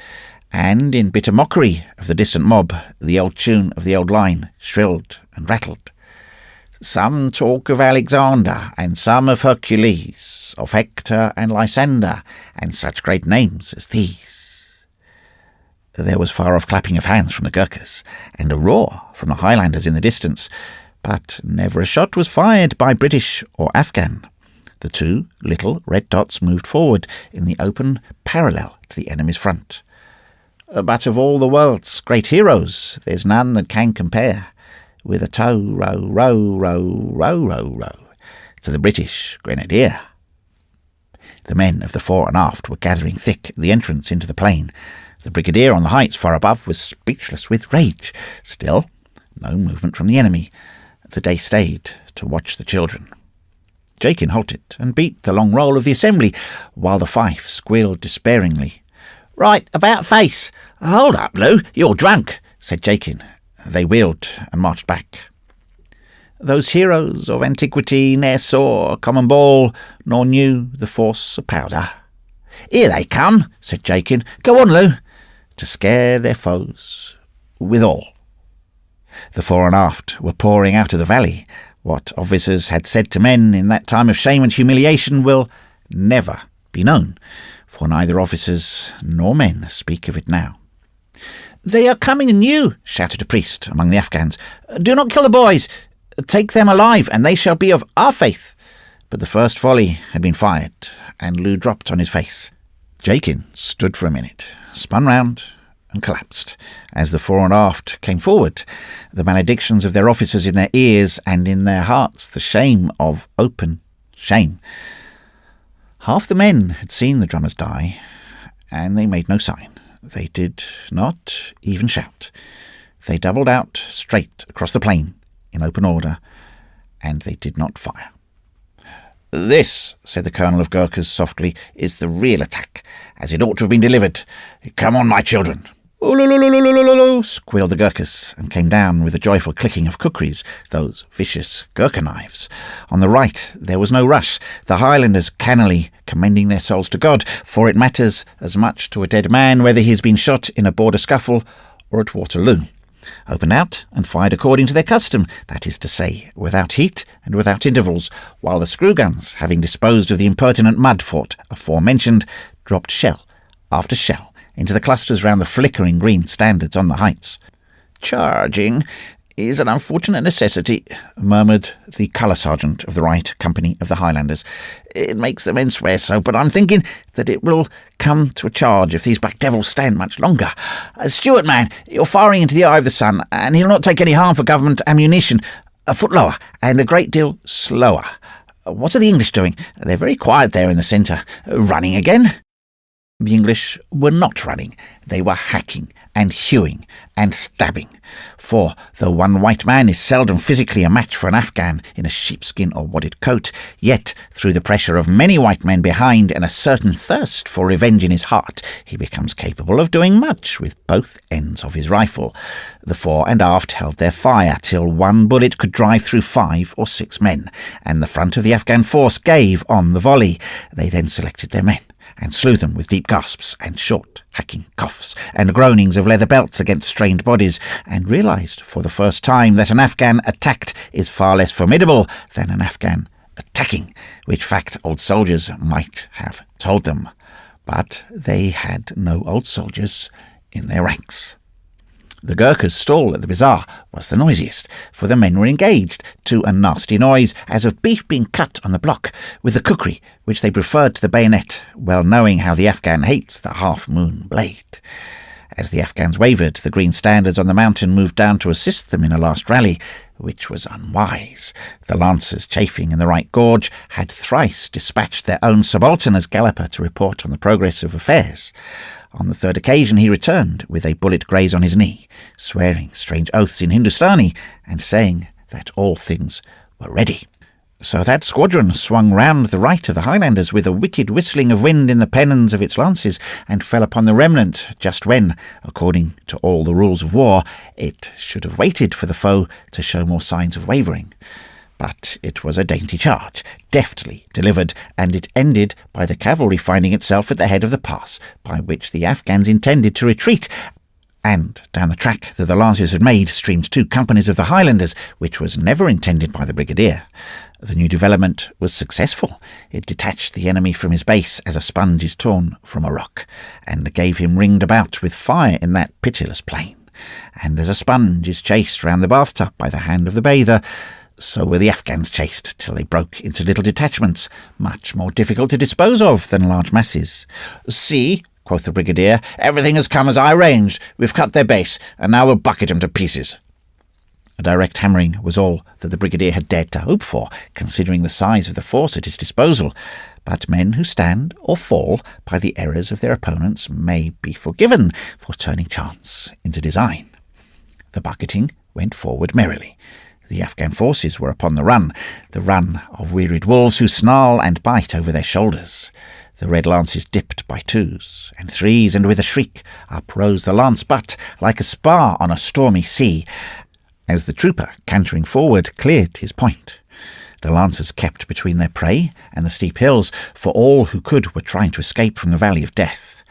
and in bitter mockery of the distant mob, the old tune of the old line shrilled and rattled. Some talk of Alexander, and some of Hercules, of Hector and Lysander, and such great names as these. There was far-off clapping of hands from the Gurkhas, and a roar from the Highlanders in the distance, but never a shot was fired by British or Afghan. The two little red dots moved forward in the open parallel to the enemy's front. But of all the world's great heroes, there's none that can compare with a tow, row, row, row, row, row, row, to the British Grenadier. The men of the fore and aft were gathering thick at the entrance into the plain. The brigadier on the heights far above was speechless with rage. Still, no movement from the enemy. The day stayed to watch the children. Jakin halted and beat the long roll of the assembly, while the fife squealed despairingly. "Right, about face. Hold up, Lou, you're drunk," said Jakin. They wheeled and marched back. Those heroes of antiquity ne'er saw a common ball, nor knew the force of powder. "Here they come," said Jakin. "Go on, Lou," to scare their foes withal. The fore and aft were pouring out of the valley. What officers had said to men in that time of shame and humiliation will never be known, for neither officers nor men speak of it now. "They are coming anew," shouted a priest among the Afghans. "Do not kill the boys. Take them alive, and they shall be of our faith." But the first volley had been fired, and Lou dropped on his face. Jakin stood for a minute, spun round, and collapsed, as the fore and aft came forward, the maledictions of their officers in their ears, and in their hearts the shame of open shame. Half the men had seen the drummers die, and they made no sign. They did not even shout. They doubled out straight across the plain in open order, and they did not fire. "This," said the colonel of Gurkhas softly, "is the real attack, as it ought to have been delivered. Come on, my children." "Ululululululu," squealed the Gurkhas, and came down with a joyful clicking of kukris, those vicious Gurkha knives. On the right there was no rush, the Highlanders cannily commending their souls to God, for it matters as much to a dead man whether he has been shot in a border scuffle or at Waterloo. Opened out and fired according to their custom, that is to say, without heat and without intervals, while the screw guns, having disposed of the impertinent mud fort aforementioned, dropped shell after shell into the clusters round the flickering green standards on the heights. "Charging is an unfortunate necessity," murmured the colour sergeant of the right company of the Highlanders. "It makes the men swear so, but I'm thinking that it will come to a charge if these black devils stand much longer. Stewart, man, you're firing into the eye of the sun, and he'll not take any harm for government ammunition. A foot lower, and a great deal slower. What are the English doing? They're very quiet there in the centre. Running again?" The English were not running. They were hacking and hewing and stabbing. For, though one white man is seldom physically a match for an Afghan in a sheepskin or wadded coat, yet, through the pressure of many white men behind and a certain thirst for revenge in his heart, he becomes capable of doing much with both ends of his rifle. The fore and aft held their fire till one bullet could drive through 5 or 6 men, and the front of the Afghan force gave on the volley. They then selected their men, and slew them with deep gasps and short, hacking coughs, and groanings of leather belts against strained bodies, and realised for the first time that an Afghan attacked is far less formidable than an Afghan attacking, which fact old soldiers might have told them. But they had no old soldiers in their ranks. The Gurkha's stall at the bazaar was the noisiest, for the men were engaged to a nasty noise, as of beef being cut on the block, with the kukri, which they preferred to the bayonet, well knowing how the Afghan hates the half-moon blade. As the Afghans wavered, the green standards on the mountain moved down to assist them in a last rally, which was unwise. The lancers, chafing in the right gorge, had thrice dispatched their own subaltern as galloper to report on the progress of affairs. On the third occasion he returned, with a bullet grazed on his knee, swearing strange oaths in Hindustani, and saying that all things were ready. So that squadron swung round the right of the Highlanders with a wicked whistling of wind in the pennons of its lances, and fell upon the remnant just when, according to all the rules of war, it should have waited for the foe to show more signs of wavering. But it was a dainty charge, deftly delivered, and it ended by the cavalry finding itself at the head of the pass, by which the Afghans intended to retreat, and down the track that the lancers had made streamed 2 companies of the Highlanders, which was never intended by the brigadier. The new development was successful. It detached the enemy from his base as a sponge is torn from a rock, and gave him ringed about with fire in that pitiless plain. And as a sponge is chased round the bathtub by the hand of the bather, so were the Afghans chased till they broke into little detachments, much more difficult to dispose of than large masses. "See," quoth the brigadier, "everything has come as I arranged. We've cut their base, and now we'll bucket 'em to pieces." A direct hammering was all that the brigadier had dared to hope for, considering the size of the force at his disposal. But men who stand or fall by the errors of their opponents may be forgiven for turning chance into design. The bucketing went forward merrily. The Afghan forces were upon the run of wearied wolves who snarl and bite over their shoulders. The red lances dipped by 2s and 3s, and with a shriek up rose the lance butt like a spar on a stormy sea, as the trooper, cantering forward, cleared his point. The lancers kept between their prey and the steep hills, for all who could were trying to escape from the valley of death.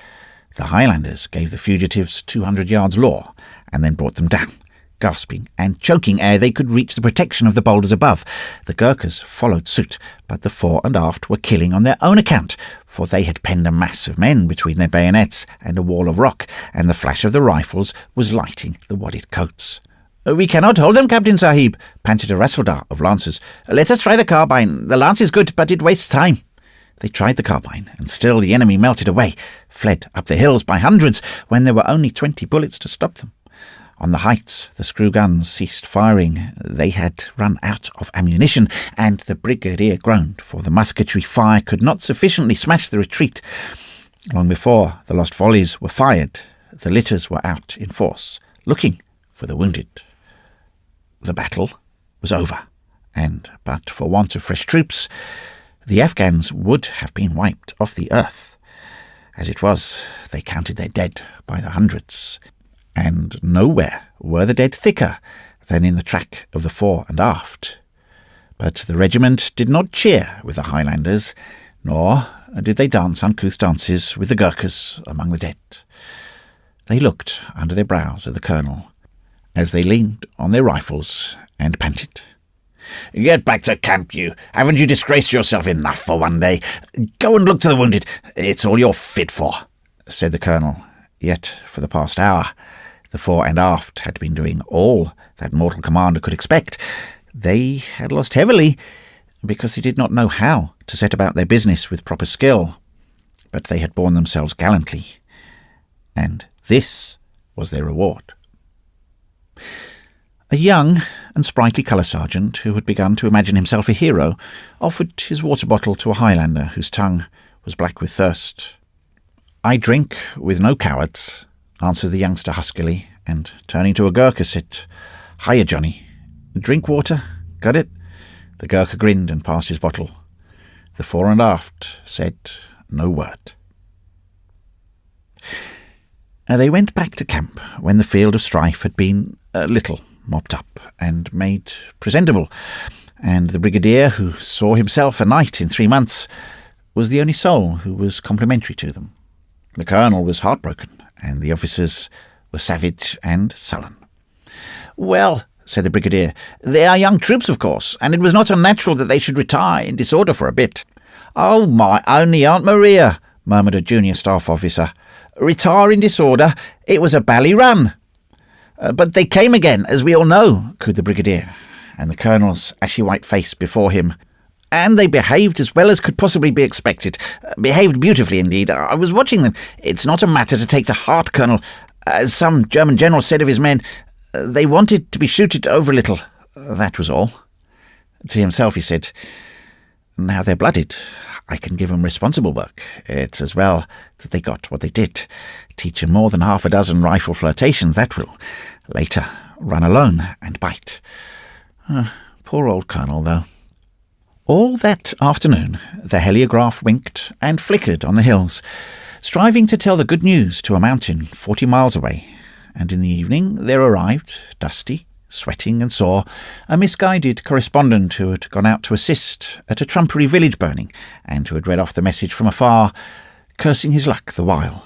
The Highlanders gave the fugitives 200 yards law, and then brought them down, gasping and choking ere they could reach the protection of the boulders above. The Gurkhas followed suit, but the fore and aft were killing on their own account, for they had penned a mass of men between their bayonets and a wall of rock, and the flash of the rifles was lighting the wadded coats. "We cannot hold them, Captain Sahib," panted a Rasildar of lancers. "Let us try the carbine. The lance is good, but it wastes time." They tried the carbine, and still the enemy melted away, fled up the hills by hundreds, when there were only 20 bullets to stop them. On the heights, the screw guns ceased firing. They had run out of ammunition, and the brigadier groaned, for the musketry fire could not sufficiently smash the retreat. Long before the lost volleys were fired, the litters were out in force, looking for the wounded. The battle was over, and but for want of fresh troops, the Afghans would have been wiped off the earth. As it was, they counted their dead by the hundreds, and nowhere were the dead thicker than in the track of the fore and aft. But the regiment did not cheer with the Highlanders, nor did they dance uncouth dances with the Gurkhas among the dead. They looked under their brows at the colonel, as they leaned on their rifles and panted. "Get back to camp, you! Haven't you disgraced yourself enough for one day? Go and look to the wounded. It's all you're fit for," said the colonel. Yet, for the past hour, the fore and aft had been doing all that mortal commander could expect. They had lost heavily, because they did not know how to set about their business with proper skill, but they had borne themselves gallantly, and this was their reward. A young and sprightly colour sergeant, who had begun to imagine himself a hero, offered his water bottle to a Highlander whose tongue was black with thirst. "I drink with no cowards," answered the youngster huskily, and turning to a Gurkha said, "Hiya, Johnny. Drink water? Got it?" The Gurkha grinned and passed his bottle. The fore and aft said no word. They went back to camp when the field of strife had been a little mopped up and made presentable, and the brigadier, who saw himself a knight in 3 months, was the only soul who was complimentary to them. The colonel was heartbroken, and the officers were savage and sullen. "Well," said the brigadier, "they are young troops, of course, and it was not unnatural that they should retire in disorder for a bit." "Oh, my only Aunt Maria," murmured a junior staff officer. "Retire in disorder? It was a bally run." "But they came again, as we all know," cooed the brigadier, and the colonel's ashy-white face before him. "And they behaved as well as could possibly be expected. Behaved beautifully, indeed. I was watching them. It's not a matter to take to heart, Colonel. As some German general said of his men, they wanted to be shooted over a little. That was all." To himself he said, "Now they're blooded. I can give 'em responsible work. It's as well that they got what they did. Teach 'em more than half a dozen rifle flirtations, that will. Later, run alone and bite. Poor old colonel, though." All that afternoon the heliograph winked and flickered on the hills, striving to tell the good news to a mountain 40 miles away, and in the evening there arrived, dusty, sweating and sore, a misguided correspondent who had gone out to assist at a trumpery village burning, and who had read off the message from afar, cursing his luck the while.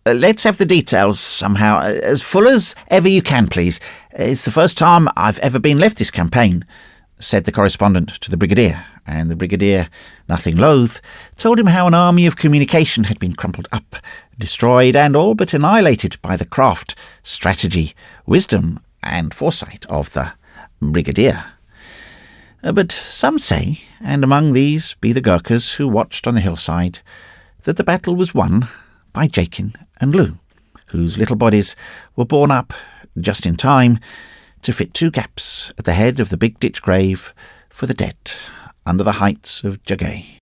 "Let's have the details, somehow, as full as ever you can, please. It's the first time I've ever been left this campaign," said the correspondent to the brigadier, and the brigadier, nothing loath, told him how an army of communication had been crumpled up, destroyed, and all but annihilated by the craft, strategy, wisdom, and foresight of the brigadier. But some say, and among these be the Gurkhas who watched on the hillside, that the battle was won by Jakin and Lou, whose little bodies were borne up just in time to fit 2 gaps at the head of the big ditch grave for the dead under the heights of Jagay.